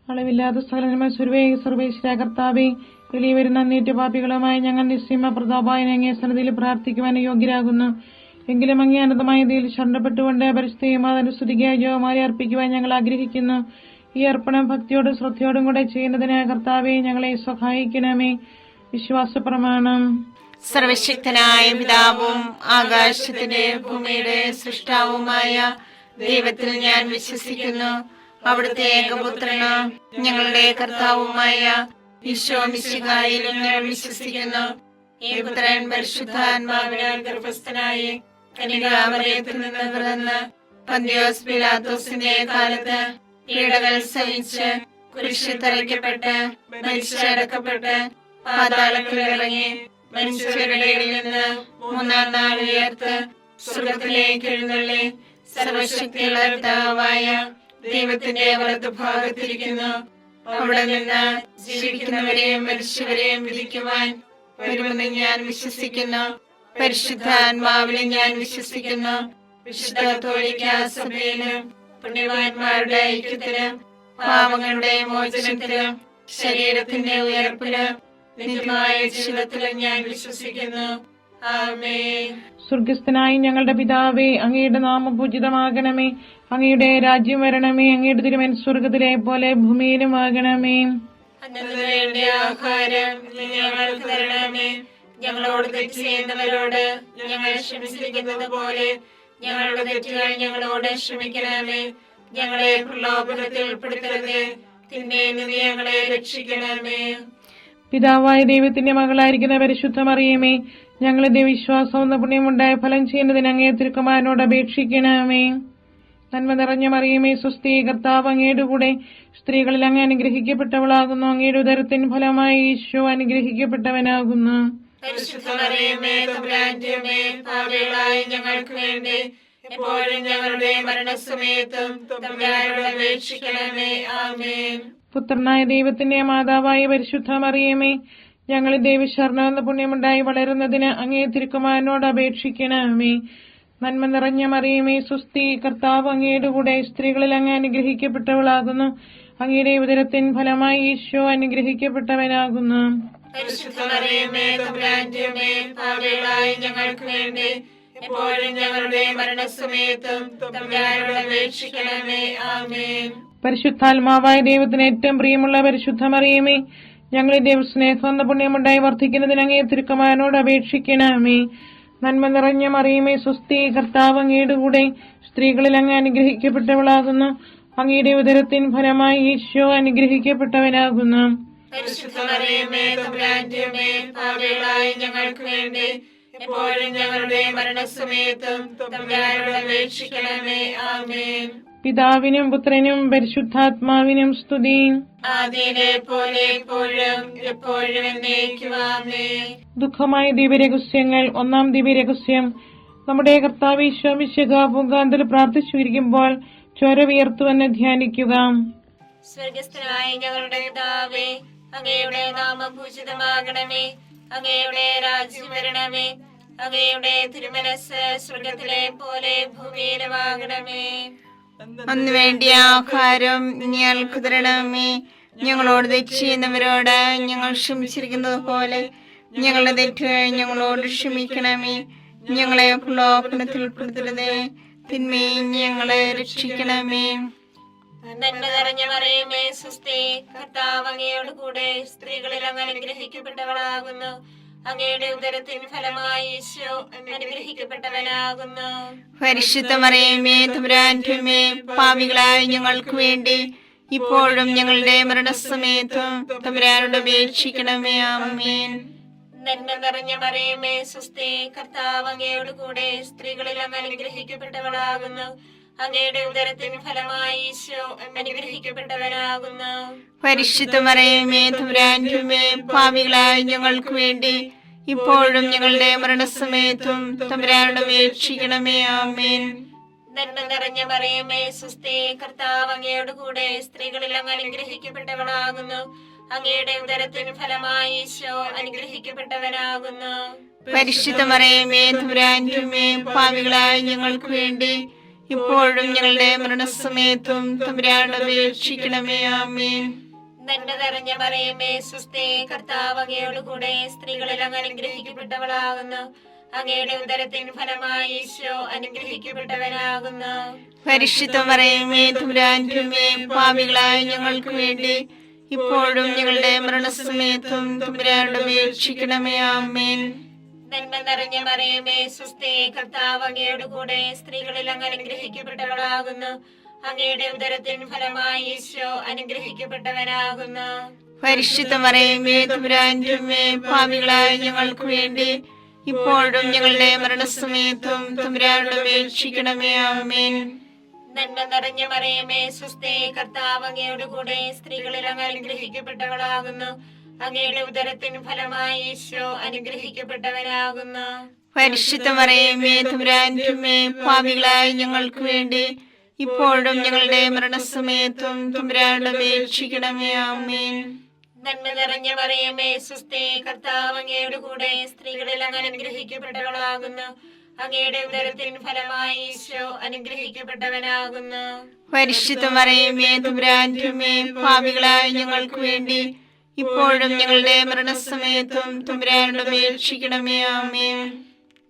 അളവില്ലാത്ത സകലമായ സർവേശ്വര കർത്താവെ, വെളിയിൽ വരുന്ന അന്നേറ്റ പാപികളുമായി ഞങ്ങൾ നിസ്സീമ പ്രതാപായനെ അങ്ങേ സന്നിധിയിൽ പ്രാർത്ഥിക്കുവാൻ യോഗ്യരാകുന്നു. എങ്കിലും അങ്ങേ അനന്തമായ ഇതിൽ ശരണപ്പെട്ടുകൊണ്ട് പരിശുദ്ധമാതാവിന്റെ സ്തുതിക്കായി ജോമാരി അർപ്പിക്കുവാൻ ഞങ്ങൾ ആഗ്രഹിക്കുന്നു. ഈ അർപ്പണം ഭക്തിയോടും ശ്രദ്ധയോടും കൂടെ ചെയ്യുന്നതിന് കർത്താവെ ഞങ്ങളെ സഹായിക്കണമേ. വിശ്വാസ പ്രമാണം. സർവശക്തനായ പിതാവും ആകാശത്തിന്റെ ഭൂമിയുടെ സൃഷ്ടാവുമായ ദൈവത്തിൽ ഞാൻ വിശ്വസിക്കുന്നു. അവിടുത്തെ ഏകപുത്രന് ഞങ്ങളുടെ കർത്താവുമായ ഈശോ മിശിഹായിലും ഞാൻ വിശ്വസിക്കുന്നു. ഈ പുത്രൻ പരിശുദ്ധാത്മാവിനാൽ ഗർഭസ്ഥനായി കന്യകാമറിയത്തിൽ നിന്ന് പിറന്ന് പന്തിയോസ് പിലാത്തോസിന്റെ കാലത്ത് പീഡകൾ സഹിച്ച് കുരിശിൽ തറയ്ക്കപ്പെട്ട് മരിച്ചടക്കപ്പെട്ട് പാതാളത്തിൽ ഇറങ്ങി മനുഷ്യരുടെ ഇടയിൽ നിന്ന് മൂന്നാം നാൾ ഉയർത്ത് സ്വർഗ്ഗത്തിലേക്ക് എഴുന്നള്ളി സർവശക്തിയുള്ള പിതാവായ ദൈവത്തിന്റെ വലതുഭാഗത്തിരിക്കുന്നു. അവിടെ നിന്ന് ജീവിക്കുന്നവരെയും മരിച്ചവരെയും വിധിക്കുവാൻ വരുമെന്ന് ഞാൻ വിശ്വസിക്കുന്നു. പരിശുദ്ധാത്മാവിനെ ഞാൻ വിശ്വസിക്കുന്നു. വിശുദ്ധ കത്തോലിക്കാ സഭയിലും പുണ്യവാന്മാരുടെ ഐക്യത്തിലും പാപങ്ങളുടെ മോചനത്തിലും ശരീരത്തിന്റെ ഉയർപ്പിലും നിത്യമായ ജീവിതത്തിലും ഞാൻ വിശ്വസിക്കുന്നു. ആമേൻ. സ്വർഗസ്ഥനായ ഞങ്ങളുടെ പിതാവേ, അങ്ങയുടെ നാമം പൂജിതമാകണമേ. അങ്ങയുടെ രാജ്യം വരണമേ. അങ്ങയുടെ തിരുമനസ്സ് സ്വർഗത്തിലെ പോലെ ഭൂമിയിലും ആകണമേ. അന്നു വേണ്ട ആഹാരം ഞങ്ങൾക്ക് തരണമേ. ഞങ്ങളോട് തെറ്റ് ചെയ്യുന്നവരോട് ഞങ്ങൾ ക്ഷമിച്ചിരിക്കുന്നത് പോലെ ഞങ്ങളുടെ തെറ്റുകൾ ഞങ്ങളോട് ക്ഷമിക്കണമേ. ഞങ്ങളെ പ്രലോഭനത്തിൽ ഉൾപ്പെടുത്തരുതേ, തിന്മയിൽ നിന്ന് ഞങ്ങളെ രക്ഷിക്കണമേ. പിതാവായ ദൈവത്തിന്റെ മകളായിരിക്കുന്ന പരിശുദ്ധ മറിയമേ, ഞങ്ങളുടെ വിശ്വാസം എന്ന പുണ്യമുണ്ടായ ഫലം ചെയ്യുന്നതിന് അങ്ങേ തിരുക്കുമാരനോട് അപേക്ഷിക്കണമേ. നന്മ നിറഞ്ഞ മറിയമേ, സ്വസ്തി, കർത്താവ് അങ്ങയുടെ കൂടെ സ്ത്രീകളിൽ അങ്ങ് അനുഗ്രഹിക്കപ്പെട്ടവളാകുന്നു. അങ്ങയുടെ ഉദരത്തിൻ ഫലമായി ഈശോ അനുഗ്രഹിക്കപ്പെട്ടവനാകുന്നു. പരിശുദ്ധ മറിയമേ, തമ്പുരാന്റെ അമ്മേ, പാപികളായ ഞങ്ങൾക്ക് വേണ്ടി എപ്പോഴും ഞങ്ങളുടെ മരണസമയത്തും തമ്പുരാനോട് അപേക്ഷിക്കണമേ. ആമേൻ. പുത്രനായ ദൈവത്തിന്റെ മാതാവായ പരിശുദ്ധ മറിയമേ, ഞങ്ങളിൽ ദൈവശരണം എന്ന പുണ്യമുണ്ടായി വളരുന്നതിന് അങ്ങേ തിരുക്കുമാരനോട് അപേക്ഷിക്കണമേ. നന്മ നിറഞ്ഞ മറിയമേ, സ്വസ്തി, കർത്താവ് അങ്ങയുടെ കൂടെ സ്ത്രീകളിൽ അങ്ങ് അനുഗ്രഹിക്കപ്പെട്ടവളാകുന്നു. അങ്ങയുടെ ഉദരത്തിൻ ഫലമായി ഈശോ അനുഗ്രഹിക്കപ്പെട്ടവനാകുന്നു. പരിശുദ്ധ മറിയമേ, തമ്പുരാന്റെ അമ്മേ, പാപികളായ ഞങ്ങൾക്ക് വേണ്ടി എപ്പോഴും ഞങ്ങളുടെ മരണസമയത്തും തമ്പുരാനോട് അപേക്ഷിക്കണമേ. ആമേൻ. പരിശുദ്ധാത്മാവായ ദൈവത്തിന് ഏറ്റവും പ്രിയമുള്ള പരിശുദ്ധ മറിയമേ, ഞങ്ങളുടെ ദൈവസ്നേഹം എന്ന പുണ്യമുണ്ടായി വർദ്ധിക്കുന്നതിന് അങ്ങേ തിരുക്കുമാരനോട് അപേക്ഷിക്കണമേ. നന്മ നിറഞ്ഞ മറിയമേ, സ്വസ്തി, കർത്താവ് അങ്ങയുടെ കൂടെ സ്ത്രീകളിൽ അങ്ങ് അനുഗ്രഹിക്കപ്പെട്ടവളാകുന്നു. അങ്ങയുടെ ഉദരത്തിൻ ഫലമായി ഈശോ അനുഗ്രഹിക്കപ്പെട്ടവനാകുന്നു. പരിശുദ്ധ മറിയമേ, തമ്പുരാന്റെ അമ്മേ, പാപികളായ ഞങ്ങൾക്ക് വേണ്ടി എപ്പോഴും ഞങ്ങളുടെ മരണസമയത്തും തമ്പുരാനോട് അപേക്ഷിക്കണമേ. ആമേൻ. പിതാവിനും പുത്രനും പരിശുദ്ധാത്മാവിനും സ്തുതി. ആദിയിലെ പോലെ എപ്പോഴും എപ്പോഴും എന്നേക്കും. ആമേൻ. ദുഃഖമായ ദിവ്യരഹസ്യങ്ങൾ. ഒന്നാം ദിവ്യരഹസ്യം. നമ്മുടെ കർത്താവ് ഈശോ മിശിഹാ പൂങ്കാന്തൽ പ്രാർത്ഥിച്ചിരിക്കുമ്പോൾ ചോര വിയർത്തുവെന്ന് ധ്യാനിക്കുക. സ്വർഗസ്ഥനായ ഞങ്ങളുടെ പിതാവേ, അങ്ങയുടെ നാമം പൂജിതമാകണമേ. അങ്ങയുടെ രാജ്യം വരണമേ. അങ്ങയുടെ തിരുമനസ്സ് സ്വർഗത്തിലെ പോലെ ഭൂമിയിലുമാകണമേ. അന്ന് വേണ്ടിയ ആഹാരം ഞങ്ങൾക്ക് തരണമേ. ഞങ്ങളോട് തെറ്റ് ചെയ്യുന്നവരോട് ഞങ്ങൾ ക്ഷമിച്ചിരിക്കുന്നത് പോലെ ഞങ്ങളുടെ തെറ്റുകൾ ഞങ്ങളോട് ക്ഷമിക്കണമേ. ഞങ്ങളെ പ്രലോഭനത്തിൽ ഉൾപ്പെടുത്തരുതേ, തിന്മയിൽ ഞങ്ങളെ രക്ഷിക്കണമേ. നന്മ നിറഞ്ഞ മറിയമേ, സ്വസ്തി, കർത്താവ് അങ്ങയോട് കൂടെ സ്ത്രീകളിൽ അങ്ങ് അനുഗ്രഹിക്കപ്പെട്ടവളാകുന്നു. അങ്ങയുടെ ഉദരത്തിൻ ഫലമായി ഈശോ അനുഗ്രഹിക്കപ്പെട്ടവനാകുന്നു. പരിശുദ്ധ മറിയമേ, തമ്പുരാന്റെ അമ്മേ, പാപികളായ ഞങ്ങൾക്ക് വേണ്ടി ഇപ്പോഴും ഞങ്ങളുടെ മരണസമയത്തും തമ്പുരാനോട് അപേക്ഷിക്കണമേ. ആമേൻ. നന്മ നിറഞ്ഞ മറിയമേ, സ്വസ്തി, കർത്താവ് അങ്ങയോട് കൂടെ സ്ത്രീകളിൽ അങ്ങ് അനുഗ്രഹിക്കപ്പെട്ടവളാകുന്നു. അങ്ങയുടെ ഉദരത്തിൻ ഫലമായി ഈശോ അനുഗ്രഹിക്കപ്പെട്ടവനാകുന്നു. പരിശുദ്ധ മറിയമേ, തമ്പുരാന്റെ അമ്മേ, പാപികളായ ഞങ്ങൾക്ക് വേണ്ടി ഇപ്പോഴും ഞങ്ങളുടെ മരണസമയത്തും തമ്പുരാനോട് അപേക്ഷിക്കണമേ. ആമേൻ. നന്മ നിറഞ്ഞ മറിയമേ, സ്വസ്തി, കർത്താവ് അങ്ങയോട് കൂടെ സ്ത്രീകളിൽ അങ്ങ് അനുഗ്രഹിക്കപ്പെട്ടവളാകുന്നു. അങ്ങയുടെ ഉദരത്തിൻ ഫലമായി ഈശോ അനുഗ്രഹിക്കപ്പെട്ടവനാകുന്നു. പരിശുദ്ധ മറിയമേ, തമ്പുരാന്റെ അമ്മേ, പാപികളായ ഞങ്ങൾക്ക് വേണ്ടി ഇപ്പോഴും ഞങ്ങളുടെ മരണസമയത്തും തമ്പുരാനോട് അപേക്ഷിക്കണമേ. ആമേൻ. നന്മ നിറഞ്ഞ മറിയമേ സ്വസ്തി, കർത്താവ് അങ്ങയോട് കൂടെ സ്ത്രീകളിൽ അങ്ങ് അനുഗ്രഹിക്കപ്പെട്ടവളാകുന്നു. അങ്ങയുടെ ഉദരത്തിൻ ഫലമായി ഈശോ അനുഗ്രഹിക്കപ്പെട്ടവനാകുന്നു. പരിശുദ്ധ മറിയമേ തമ്പുരാന്റെ അമ്മേ, പാപികളായ ഞങ്ങൾക്ക് വേണ്ടി ഇപ്പോഴും ഞങ്ങളുടെ മരണസമയത്തും തമ്പുരാനോട് അപേക്ഷിക്കണമേ. ആമേൻ. നന്മ നിറഞ്ഞ മറിയമേ സ്വസ്തി, കർത്താവ് അങ്ങയോട് കൂടെ സ്ത്രീകളിൽ അങ്ങ് അനുഗ്രഹിക്കപ്പെട്ടവളാകുന്നു. അങ്ങയുടെ ഉദരത്തിൻ ഫലമായി ഈശോ അനുഗ്രഹിക്കപ്പെട്ടവനാകുന്നു. പരിശുദ്ധ മറിയമേ തമ്പുരാന്റെ അമ്മേ, പാപികളായ ഞങ്ങൾക്ക് വേണ്ടി ഇപ്പോഴും ഞങ്ങളുടെ മരണസമയത്തും തമ്പുരാനോട് അപേക്ഷിക്കണമേ. ആമേൻ. നന്മ നിറഞ്ഞ മറിയമേ സ്വസ്തി, കർത്താവ് അങ്ങയോട് കൂടെ സ്ത്രീകളിൽ അങ്ങ് അനുഗ്രഹിക്കപ്പെട്ടവളാകുന്നു. അങ്ങയുടെ ഉദരത്തിൻ ഫലമായി ഈശോ അനുഗ്രഹിക്കപ്പെട്ടവനാകുന്നു. പരിശുദ്ധ മറിയമേ തമ്പുരാന്റെ അമ്മേ, പാപികളായ ഞങ്ങൾക്ക് വേണ്ടി ഇപ്പോഴും ഞങ്ങളുടെ മരണസമയത്തും തമ്പുരാനോട് അപേക്ഷിക്കണമേ. ആമേൻ. നന്മ നിറഞ്ഞ മറിയമേ സ്വസ്തി, കർത്താവ് അങ്ങയോട് കൂടെ സ്ത്രീകളിൽ അങ്ങ് അനുഗ്രഹിക്കപ്പെട്ടവളാകുന്നു. അങ്ങയുടെ ഉദരത്തിൻ ഫലമായി ഈശോ അനുഗ്രഹിക്കപ്പെട്ടവനാകുന്നു. പരിശുദ്ധ മറിയമേ തമ്പുരാന്റെ അമ്മേ, പാപികളായ ഞങ്ങൾക്ക് വേണ്ടി ഇപ്പോഴും ഞങ്ങളുടെ മരണസമയത്തും തമ്പുരാനോട് അപേക്ഷിക്കണമേ. ആമേൻ.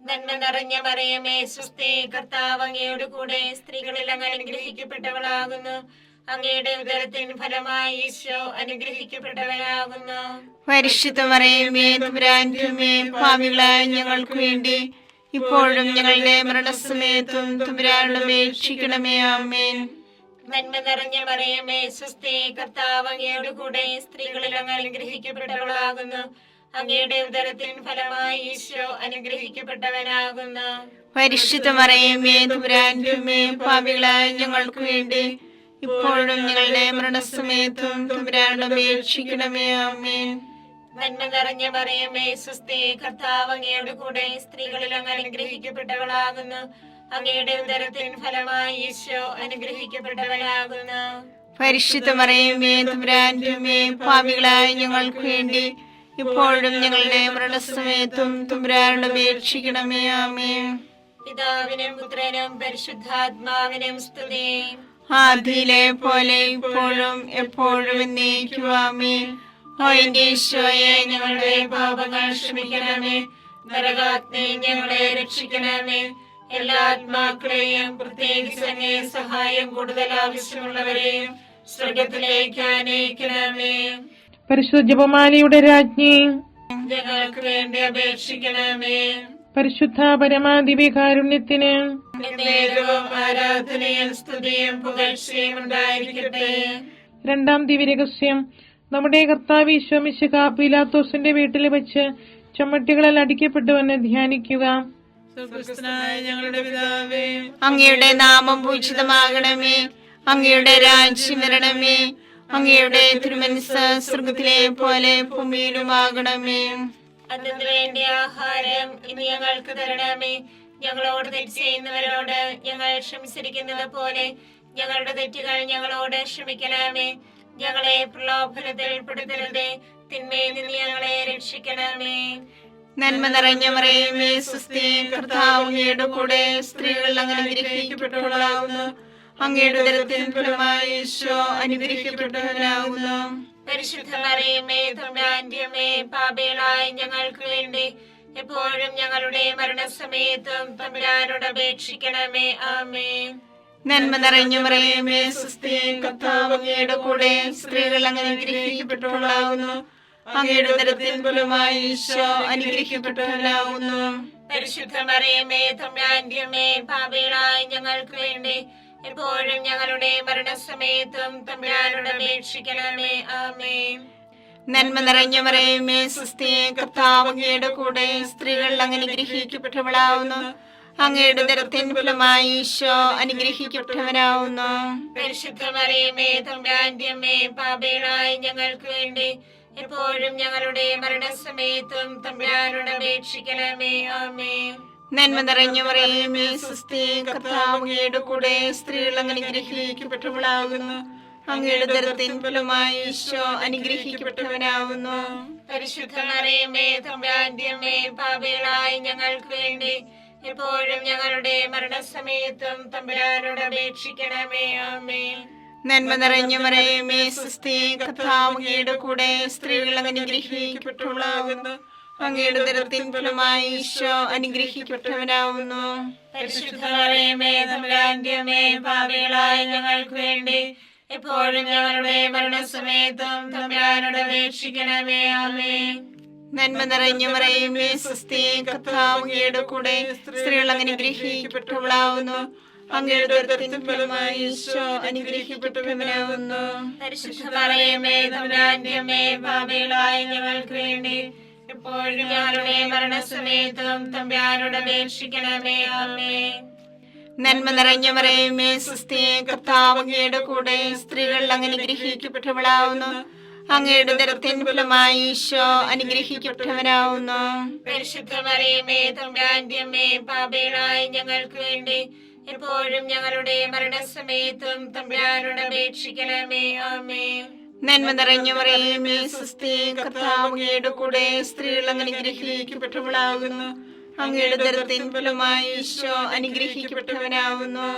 നന്മ നിറഞ്ഞ മറിയമേ സ്വസ്തി, കർത്താവ് അങ്ങയോട് കൂടെ സ്ത്രീകളിൽ അങ്ങ് അനുഗ്രഹിക്കപ്പെട്ടവളാകുന്നു. അങ്ങയുടെ ഉദരത്തിൻ ഫലമായി ഈശോ അനുഗ്രഹിക്കപ്പെട്ടവനാകുന്നു. പരിശുദ്ധ മറിയമേ തമ്പുരാന്റെ അമ്മേ, പാപികളായ ഞങ്ങൾക്ക് വേണ്ടി ഇപ്പോഴും ഞങ്ങളുടെ മരണസമയത്തും തമ്പുരാനോട് അപേക്ഷിക്കണമേ. ആമേൻ. നന്മ നിറഞ്ഞ മറിയമേ സ്വസ്തി, കർത്താവ് അങ്ങയോട് കൂടെ സ്ത്രീകളിൽ അങ്ങ് അനുഗ്രഹിക്കപ്പെട്ടവളാകുന്നു. അങ്ങയുടെ ഉദരത്തിൻ ഫലമായി ഈശോ അനുഗ്രഹിക്കപ്പെട്ടവനാകുന്നു. പരിശുദ്ധ മറിയമേ തമ്പുരാന്റെ അമ്മേ, പാപികളായ ഞങ്ങൾക്ക് വേണ്ടി ഇപ്പോഴും ഞങ്ങളുടെ മരണസമയത്തും തമ്പുരാനോട് അപേക്ഷിക്കണമേ. ആമേൻ. നന്മ നിറഞ്ഞ മറിയമേ സ്വസ്തി, കർത്താവ് അങ്ങയോട് കൂടെ സ്ത്രീകളിൽ അങ്ങ് അനുഗ്രഹിക്കപ്പെട്ടവളാകുന്നു. അങ്ങയുടെ ഉദരത്തിൻ ഫലമായി ഈശോ അനുഗ്രഹിക്കപ്പെട്ടവനാകുന്നു. പരിശുദ്ധ മറിയമേ തമ്പുരാന്റെ അമ്മേ, പാപികളായ ഞങ്ങൾക്ക് വേണ്ടി ഇപ്പോഴും ഞങ്ങളുടെ മരണസമയത്തും തമ്പുരാനോട് അപേക്ഷിക്കണമേ. ആമേൻ. പിതാവിനും പുത്രനും പരിശുദ്ധാത്മാവിനും സ്തുതി. ആദിയിലെ പോലെ ഇപ്പോഴും എപ്പോഴും എന്നേക്കും. ആമേൻ. ഓ എന്റെ ഈശോയെ, ഞങ്ങളുടെ പാപങ്ങൾ ക്ഷമിക്കണമേ. നരകാഗ്നി ഞങ്ങളെ രക്ഷിക്കണമേ. എല്ലാ ആത്മാക്കളെയും പ്രത്യേകിച്ച് അങ്ങേ സഹായം കൂടുതൽ ആവശ്യമുള്ളവരെയും സ്വർഗത്തിലേക്ക് ആനയിക്കണമേ. പരിശുദ്ധ ജപമാലയുടെ രാജ്ഞി, ഞങ്ങൾക്ക് വേണ്ടി അപേക്ഷിക്കണമേ. പരിശുദ്ധ പരമാദിവ്യകാരുണ്യത്തിന് നേരവും ആരാധനയും സ്തുതിയും പുകഴ്ചയും ഉണ്ടായിരിക്കട്ടെ. രണ്ടാം ദിവ്യരഹസ്യം. നമ്മുടെ കർത്താവ് ഈശോ മിശിഹാ പീലാത്തോസിന്റെ വീട്ടിൽ വെച്ച് ചമ്മട്ടികളിൽ അടിക്കപ്പെട്ടുവെന്ന് ധ്യാനിക്കുക. ഞങ്ങളുടെ പിതാവേ, അങ്ങയുടെ നാമം പൂജിതമാകണമേ. അങ്ങയുടെ രാജ്യം വരണമേ. അങ്ങയുടെ തിരുമനസ്സ് സ്വർഗത്തിലെ പോലെ ഭൂമിയിലുമാകണമേ. അതിനു വേണ്ടി ആഹാരം ഇനി ഞങ്ങൾക്ക് തരണമേ. ഞങ്ങളോട് തെറ്റ് ചെയ്യുന്നവരോട് ഞങ്ങൾ ക്ഷമിച്ചിരിക്കുന്നത് പോലെ ഞങ്ങളുടെ തെറ്റുകൾ ഞങ്ങളോട് ക്ഷമിക്കണമേ. ഞങ്ങളെ പ്രലോഭനത്തിൽ പെടുത്തരുതേ, തിന്മയിൽ നിന്ന് ഞങ്ങളെ രക്ഷിക്കണമേ. നന്മ നിറഞ്ഞ മറിയമേ സ്വസ്തി, കർത്താവ് അങ്ങയുടെ കൂടെ സ്ത്രീകൾ അങ്ങ് അനുഗ്രഹിക്കപ്പെട്ടവളാകുന്നു. അങ്ങയുടെ ഉദരത്തിൻ ഫലമായി ഈശോ അനുഗ്രഹിക്കപ്പെട്ടവനാകുന്നു. പരിശുദ്ധ മറിയമേ തമ്പുരാന്റെ അമ്മേ, പാപികളായ ഞങ്ങൾക്ക് വേണ്ടി എപ്പോഴും ഞങ്ങളുടെ മരണസമയത്തും തമ്പുരാനോട് അപേക്ഷിക്കണമേ. ആമേൻ. നന്മ നിറഞ്ഞ മറിയമേ സ്വസ്തി, കർത്താവ് അങ്ങയുടെ കൂടെ സ്ത്രീകൾ അങ്ങ് അനുഗ്രഹിക്കപ്പെട്ടവളാകുന്നു. അങ്ങയുടെ ഉദരത്തിൻ ഫലമായി ഈശോ അനുഗ്രഹിക്കപ്പെട്ടവനാകുന്നു. പരിശുദ്ധ മറിയമേ തമ്പുരാന്റെ അമ്മേ, പാപികളായ ഞങ്ങൾക്ക് വേണ്ടി എപ്പോഴും ഞങ്ങളുടെ മരണസമയത്തും തമ്പുരാനോട് അപേക്ഷിക്കണമേ. ആമേൻ. നന്മ നിറഞ്ഞ മറിയമേ സ്വസ്തി, കർത്താവ് അങ്ങയുടെ കൂടെ സ്ത്രീകൾ അങ്ങ് അനുഗ്രഹിക്കപ്പെട്ടവളാകുന്നു. അങ്ങയുടെ ഉദരത്തിൻ ഫലമായി ഈശോ അനുഗ്രഹിക്കപ്പെട്ടവനാകുന്നു. പരിശുദ്ധ മറിയമേ തമ്പുരാന്റെ അമ്മേ, പാപികളായ ഞങ്ങൾക്ക് വേണ്ടി എപ്പോഴും ഞങ്ങളുടെ മരണസമയത്തും തമ്പുരാനോട് അപേക്ഷിക്കണമേ. ആമേൻ. നന്മ നിറഞ്ഞ മറിയമേ സ്വസ്തി, കർത്താവ് അങ്ങയുടെ കൂടെ സ്ത്രീകൾ അങ്ങ് അനുഗ്രഹിക്കപ്പെട്ടവളാകുന്നു. അങ്ങയുടെ ഉദരത്തിൻ ഫലമായി ഈശോ അനുഗ്രഹിക്കപ്പെട്ടവനാകുന്നു. പരിശുദ്ധ മറിയമേ തമ്പുരാന്റെ അമ്മേ, പാപികളായ ഞങ്ങൾക്ക് വേണ്ടി എപ്പോഴും ഞങ്ങളുടെ മരണസമയത്തും തമ്പുരാനോട് അപേക്ഷിക്കണമേ. ആമേൻ. നന്മ നിറഞ്ഞ മറിയമേ സുസ്ഥി, കർത്താവ് അങ്ങയുടെ കൂടെ സ്ത്രീകൾ അനുഗ്രഹിക്കപ്പെട്ടവളാകുന്നു. അങ്ങയുടെ ഉദരത്തിൻ ഫലമായി ഈശോ അനുഗ്രഹിക്കപ്പെട്ടവനാവുന്നു. പരിശുദ്ധ മറിയമേ തമ്പുരാന്റെ അമ്മേ, പാപികളായ ഞങ്ങൾക്ക് വേണ്ടി എപ്പോഴും ഞങ്ങളുടെ മരണസമയത്തും തമ്പുരാനോട് അപേക്ഷിക്കണമേ. ആമേൻ. നന്മ നിറഞ്ഞ മറിയമേ സുസ്ഥി, കർത്താവ് അങ്ങയുടെ കൂടെ സ്ത്രീകൾ അനുഗ്രഹിക്കപ്പെട്ടവളാവുന്നു. അങ്ങയുടെ ഉദരത്തിൻ ഫലമായി ഈശോ അനുഗ്രഹിക്കപ്പെട്ടവനാവുന്നു. പരിശുദ്ധ മറിയമേ തമ്പുരാന്റെ അമ്മേ, പാപികളായ ഞങ്ങൾക്ക് വേണ്ടി എപ്പോഴും ഞങ്ങളുടെ മരണസമയത്തും തമ്പുരാനോട് അപേക്ഷിക്കണമേ. ആമേൻ. നന്മ നിറഞ്ഞ മറിയമേ സുസ്ഥി, കർത്താവ് അങ്ങയുടെ കൂടെ സ്ത്രീകൾ അനുഗ്രഹിക്കപ്പെട്ടവളാവുന്നു. അങ്ങയുടെ ഉദരത്തിൻ ഫലമായി ഈശോ അനുഗ്രഹിക്കപ്പെട്ടവനാവുന്നു. പരിശുദ്ധ മറിയമേ തമ്പുരാന്റെ അമ്മേ, പാപികളായ ഞങ്ങൾക്ക് വേണ്ടി എപ്പോഴും ഞങ്ങളുടെ മരണസമയത്തും തമ്പുരാനോട് അപേക്ഷിക്കണമേ. ആമേൻ. നന്മ നിറഞ്ഞ മറിയമേ സുസ്ഥി, കർത്താവ് അങ്ങയുടെ കൂടെ സ്ത്രീകൾ അനുഗ്രഹിക്കപ്പെട്ടവളാകുന്നു. അങ്ങയുടെ ഉദരത്തിൻ ഫലമായി ഈശോ അനുഗ്രഹിക്കപ്പെട്ടവനാവുന്നു.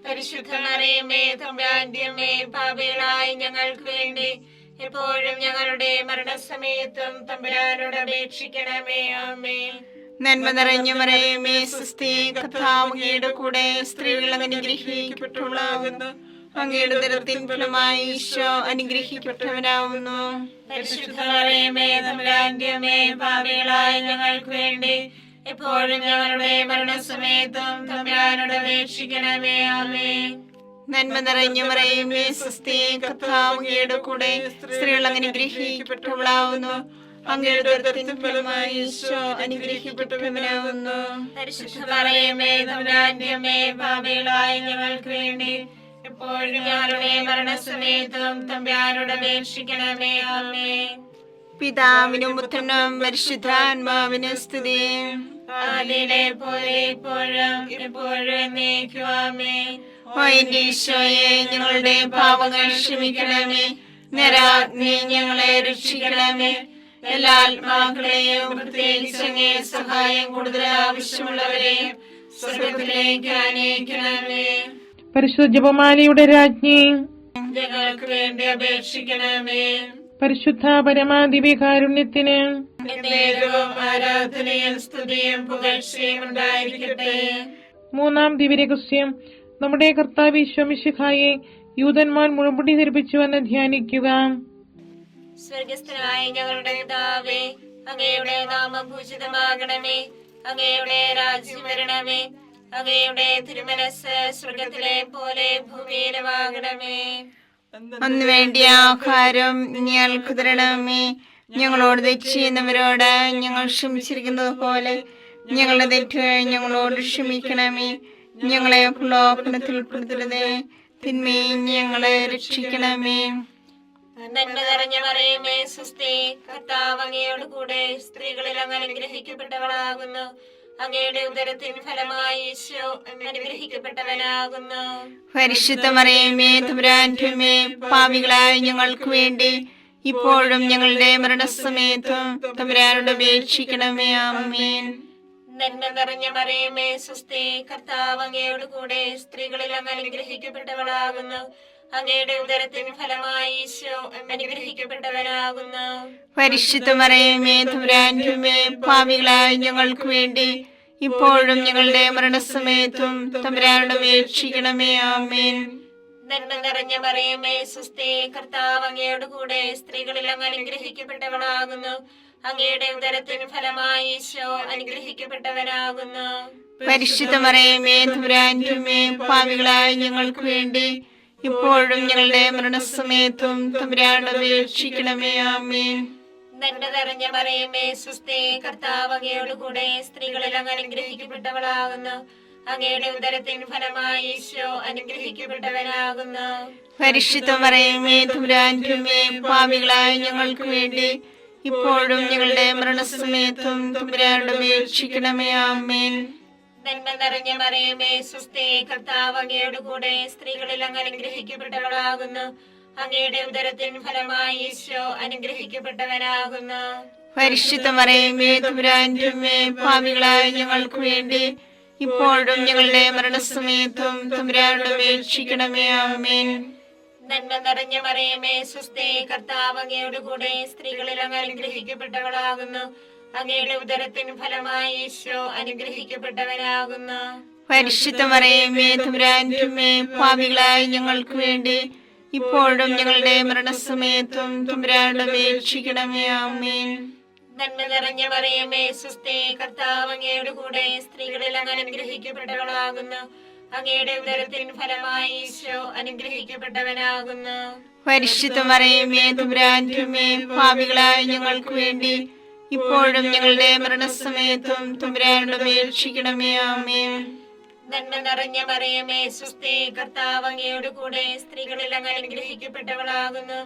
പരിശുദ്ധ മറിയമേ തമ്പുരാന്റെ അമ്മേ, പാപികളായ ഞങ്ങൾക്ക് വേണ്ടി എപ്പോഴും ഞങ്ങളുടെ മരണസമയത്തും തമ്പുരാനോട് അപേക്ഷിക്കണമേ. ആമേൻ. നന്മ നിറഞ്ഞ മറിയമേ സുസ്ഥി, കർത്താവ് അങ്ങയുടെ കൂടെ സ്ത്രീകൾ അനുഗ്രഹിക്കപ്പെട്ടവളാകുന്നു. അങ്ങയുടെ ഉദരത്തിൻ ഫലമായി ഈശോ അനുഗ്രഹിക്കപ്പെട്ടവനാവുന്നു. പരിശുദ്ധ മറിയമേ തമ്പുരാന്റെ അമ്മേ, പാപികളായ ഞങ്ങൾക്ക് വേണ്ടി എപ്പോഴും ഞങ്ങളുടെ മരണസമയത്തും തമ്പുരാനോട് അപേക്ഷിക്കണമേ. ആമേൻ. നന്മ നിറഞ്ഞ മറിയമേ സുസ്ഥി, കർത്താവ് അങ്ങയുടെ കൂടെ സ്ത്രീകൾ അനുഗ്രഹിക്കപ്പെട്ടവളാവുന്നു. അങ്ങയുടെ ഉദരത്തിൻ ഫലമായി ഈശോ അനുഗ്രഹിക്കപ്പെട്ടവനാവുന്നു. പരിശുദ്ധ മറിയമേ തമ്പുരാന്റെ അമ്മേ, പാപികളായ ഞങ്ങൾക്ക് വേണ്ടി എപ്പോഴും ഞങ്ങളുടെ മരണസമയത്തും തമ്പുരാനോട് അപേക്ഷിക്കണമേ. ആമേൻ. പിതാവിനും പുത്രനും പരിശുദ്ധാത്മാവിനും സ്തുതി. ആദിയിലെ പോലെ ഇപ്പോഴും എപ്പോഴും എന്നേക്കും. ആമേൻ. ഓ എന്റെ ഈശോയെ, ഞങ്ങളുടെ പാപങ്ങൾ ക്ഷമിക്കണമേ. നരാഗ്നി ഞങ്ങളെ രക്ഷിക്കണമേ. എല്ലാ ആത്മാക്കളെയും പ്രത്യേകിച്ച് അങ്ങേ സഹായം കൂടുതൽ ആവശ്യമുള്ളവരെയും സ്വർഗത്തിലേക്ക് ആനയിക്കണമേ. പരിശുദ്ധ ജപമാലയുടെ രാജ്ഞി, ഞങ്ങൾക്ക് വേണ്ടി അപേക്ഷിക്കണമേ. പരിശുദ്ധ പരമാദിവ്യകാരുണ്യത്തിന് എന്നേരവും ആരാധനയും സ്തുതിയും പുകഴ്ചയും ഉണ്ടായിരിക്കട്ടെ. മൂന്നാം ദിവ്യരഹസ്യം, നമ്മുടെ കർത്താവ് ഈശോ മിശിഹായെ യൂതന്മാർ മുഴുമുടി ധരിപ്പിച്ചുവെന്ന് ധ്യാനിക്കുക. സ്വർഗസ്ഥനായ ഞങ്ങളുടെ പിതാവേ, അങ്ങയുടെ നാമം പൂജിതമാകണമേ. അങ്ങയുടെ രാജ്യം വരണമേ. അങ്ങയുടെ തിരുമനസ് സ്വർഗത്തിലെ പോലെ ഭൂമിയിലുമാകണമേ. അന്ന് വേണ്ടിയ ആഹാരം ഞങ്ങൾക്ക് തരണമേ. ഞങ്ങളോട് തെറ്റ് ചെയ്യുന്നവരോട് ഞങ്ങൾ ക്ഷമിച്ചിരിക്കുന്നത് പോലെ ഞങ്ങളുടെ തെറ്റുകൾ ഞങ്ങളോട് ക്ഷമിക്കണമേ. ഞങ്ങളെ പ്രലോഭനത്തിൽ ഉൾപ്പെടുത്തരുതേ, തിന്മയിൽ ഞങ്ങളെ രക്ഷിക്കണമേ. നന്മ നിറഞ്ഞ മറിയമേ സുസ്ഥി, കർത്താവ് അങ്ങയോട് കൂടെ സ്ത്രീകളിൽ അങ്ങ് അനുഗ്രഹിക്കപ്പെട്ടവളാകുന്നു. അങ്ങയുടെ ഉദരത്തിൻ ഫലമായി ഈശോ അനുഗ്രഹിക്കപ്പെട്ടവനാകുന്നു. പരിശുദ്ധ മറിയമേ തമ്പുരാന്റെ അമ്മേ, പാപികളായ ഞങ്ങൾക്ക് വേണ്ടി ഇപ്പോഴും ഞങ്ങളുടെ മരണസമയത്തും തമ്പുരാനോട് അപേക്ഷിക്കണമേ. ആമേൻ. നന്മ നിറഞ്ഞ മറിയമേ സുസ്ഥി, കർത്താവ് അങ്ങയോട് കൂടെ സ്ത്രീകളിൽ അങ്ങ് അനുഗ്രഹിക്കപ്പെട്ടവളാകുന്നു. അങ്ങയുടെ ഉദരത്തിൻ ഫലമായി ഈശോ അനുഗ്രഹിക്കപ്പെട്ടവനാകുന്നു. പരിശുദ്ധ മറിയമേ തമ്പുരാന്റെ അമ്മേ, പാപികളായ ഞങ്ങൾക്ക് വേണ്ടി ഇപ്പോഴും ഞങ്ങളുടെ മരണസമയത്തും തമ്പുരാനോട് അപേക്ഷിക്കണമേ. ആമേൻ. നന്മ നിറഞ്ഞ മറിയമേ സുസ്ഥി, കർത്താവ് അങ്ങയോട് കൂടെ സ്ത്രീകളിൽ അങ്ങ് അനുഗ്രഹിക്കപ്പെട്ടവളാകുന്നു. അങ്ങയുടെ ഉദരത്തിൻ ഫലമായി ഈശോ അനുഗ്രഹിക്കപ്പെട്ടവനാകുന്നു. പരിശുദ്ധ മറിയമേ തമ്പുരാന്റെ അമ്മേ, പാപികളായ ഞങ്ങൾക്ക് വേണ്ടി ഇപ്പോഴും ഞങ്ങളുടെ മരണസമയത്തും തമ്പുരാനോട് അപേക്ഷിക്കണമേ. ആമേൻ. നന്മ നിറഞ്ഞ മറിയമേ സുസ്ഥി, കർത്താവ് അങ്ങയോട് കൂടെ സ്ത്രീകളിൽ അങ്ങ് അനുഗ്രഹിക്കപ്പെട്ടവളാകുന്നു. അങ്ങയുടെ ഉദരത്തിൻ ഫലമായി ഈശോ അനുഗ്രഹിക്കപ്പെട്ടവനാകുന്നു. പരിശുദ്ധ മറിയമേ തമ്പുരാന്റെ അമ്മേ, പാപികളായ ഞങ്ങൾക്ക് വേണ്ടി ഇപ്പോഴും ഞങ്ങളുടെ മരണസമയത്തും തമ്പുരാനോട് അപേക്ഷിക്കണമേ. ആമേൻ. നന്മ നിറഞ്ഞ മറിയമേ സുസ്ഥി, കർത്താവ് അങ്ങയോട് കൂടെ സ്ത്രീകളിൽ അങ്ങ് അനുഗ്രഹിക്കപ്പെട്ടവളാകുന്നു. അങ്ങയുടെ ഉദരത്തിൻ ഫലമായി ഈശോ അനുഗ്രഹിക്കപ്പെട്ടവനാകുന്നു. പരിശുദ്ധ മറിയമേ തമ്പുരാന്റെ അമ്മേ, പാപികളായ ഞങ്ങൾക്ക് വേണ്ടി ഇപ്പോഴും ഞങ്ങളുടെ മരണസമയത്തും തമ്പുരാനോട് അപേക്ഷിക്കണമേ. ആമേൻ. നന്മ നിറഞ്ഞ മറിയമേ സുസ്ഥി, കർത്താവ് അങ്ങയോട് കൂടെ സ്ത്രീകളിൽ അങ്ങ് അനുഗ്രഹിക്കപ്പെട്ടവളാകുന്നു. അങ്ങയുടെ ഉദരത്തിൻ ഫലമായി ഈശോ അനുഗ്രഹിക്കപ്പെട്ടവനാകുന്നു. പരിശുദ്ധ മറിയമേ തമ്പുരാന്റെ അമ്മേ, പാപികളായ ഞങ്ങൾക്ക് വേണ്ടി ഇപ്പോഴും ഞങ്ങളുടെ മരണസമയത്തും തമ്പുരാനോട് അപേക്ഷിക്കണമേ. ആമേൻ. നന്മ നിറഞ്ഞ മറിയമേ സുസ്ഥി, കർത്താവ് അങ്ങയോട് കൂടെ സ്ത്രീകളിൽ അങ്ങ് അനുഗ്രഹിക്കപ്പെട്ടവളാകുന്നു. അങ്ങയുടെ ഉദരത്തിൻ ഫലമായി ഈശോ അനുഗ്രഹിക്കപ്പെട്ടവനാകുന്നു. പരിശുദ്ധ മറിയമേ തമ്പുരാന്റെ അമ്മേ, പാപികളായ ഞങ്ങൾക്ക് വേണ്ടി ഇപ്പോഴും ഞങ്ങളുടെ മരണസമയത്തും തമ്പുരാനോട് അപേക്ഷിക്കണമേ. ആമേൻ. നന്മ നിറഞ്ഞ മറിയമേ സുസ്ഥി, കർത്താവ് അങ്ങയോട് കൂടെ സ്ത്രീകളിൽ അങ്ങ് അനുഗ്രഹിക്കപ്പെട്ടവളാകുന്നു.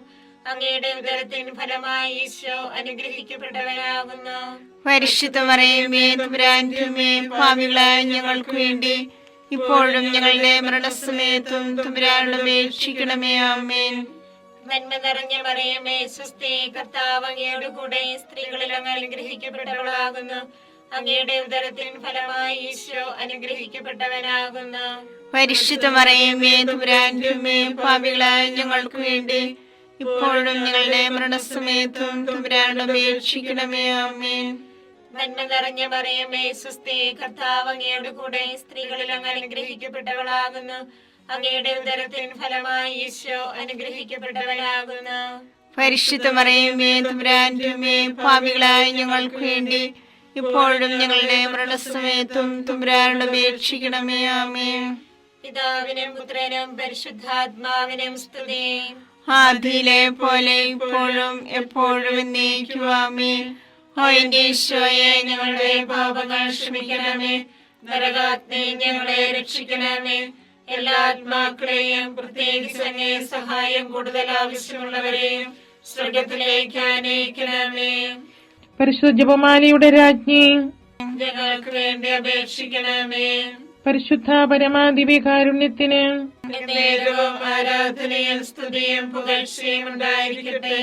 അങ്ങയുടെ ഉദരത്തിൻ ഫലമായി ഈശോ അനുഗ്രഹിക്കപ്പെട്ടവനാകുന്നു. പരിശുദ്ധ മറിയമേ തമ്പുരാന്റെ അമ്മേ, പാപികളായ ഞങ്ങൾക്ക് വേണ്ടി ഇപ്പോഴും ഞങ്ങളുടെ മരണസമയത്തും തമ്പുരാനോട് അപേക്ഷിക്കണമേ. ആമേൻ. നന്മ നിറഞ്ഞ മറിയമേ സുസ്ഥി, കർത്താവ് അങ്ങയോട് കൂടെ സ്ത്രീകളിൽ അങ്ങ് അനുഗ്രഹിക്കപ്പെട്ടവളാകുന്നു. അങ്ങയുടെ ഉദരത്തിൻ ഫലമായി ഈശോ അനുഗ്രഹിക്കപ്പെട്ടവനാകുന്നു. പരിശുദ്ധ മറിയമേ തമ്പുരാന്റെ അമ്മേ, പാപികളായ ഞങ്ങൾക്ക് വേണ്ടി ഇപ്പോഴും ഞങ്ങളുടെ മരണസമയത്തും തമ്പുരാനോട് അപേക്ഷിക്കണമേ. ആമേൻ. നന്മ നിറഞ്ഞ മറിയമേ സുസ്ഥി, കർത്താവ് അങ്ങയോട് കൂടെ സ്ത്രീകളിൽ അങ്ങ് അനുഗ്രഹിക്കപ്പെട്ടവളാകുന്നു. അങ്ങയുടെ ഉദരത്തിൻ ഫലമായി ഈശോ അനുഗ്രഹിക്കപ്പെട്ടവനാകുന്നു. പരിശുദ്ധ മറിയമേ തമ്പുരാന്റെ അമ്മേ, പാപികളായ ഞങ്ങൾക്ക് വേണ്ടി ഇപ്പോഴും ഞങ്ങളുടെ മരണസമയത്തും തമ്പുരാനോട് അപേക്ഷിക്കണമേ. ആമേൻ. പിതാവിനും പുത്രനും പരിശുദ്ധാത്മാവിനും സ്തുതി. ആദിയിലെ പോലെ ഇപ്പോഴും എപ്പോഴും എന്നേക്കും. ആമേൻ. ഓ എന്റെ ഈശോയെ, ഞങ്ങളുടെ പാപങ്ങൾ ക്ഷമിക്കണമേ. നരകാഗ്നി ഞങ്ങളെ രക്ഷിക്കണമേ. എല്ലാ ആത്മാക്കളെയും പ്രത്യേകിച്ച് അങ്ങേ സഹായം കൂടുതൽ ആവശ്യമുള്ളവരെയും സ്വർഗത്തിലേക്ക് ആനയിക്കണമേ. പരിശുദ്ധ ജപമാലയുടെ രാജ്ഞി, ഞങ്ങൾക്ക് വേണ്ടി അപേക്ഷിക്കണമേ. പരിശുദ്ധ പരമാദിവ്യകാരുണ്യത്തിന് നേരവും ആരാധനയും സ്തുതിയും പുകഴ്ചയും ഉണ്ടായിരിക്കട്ടെ.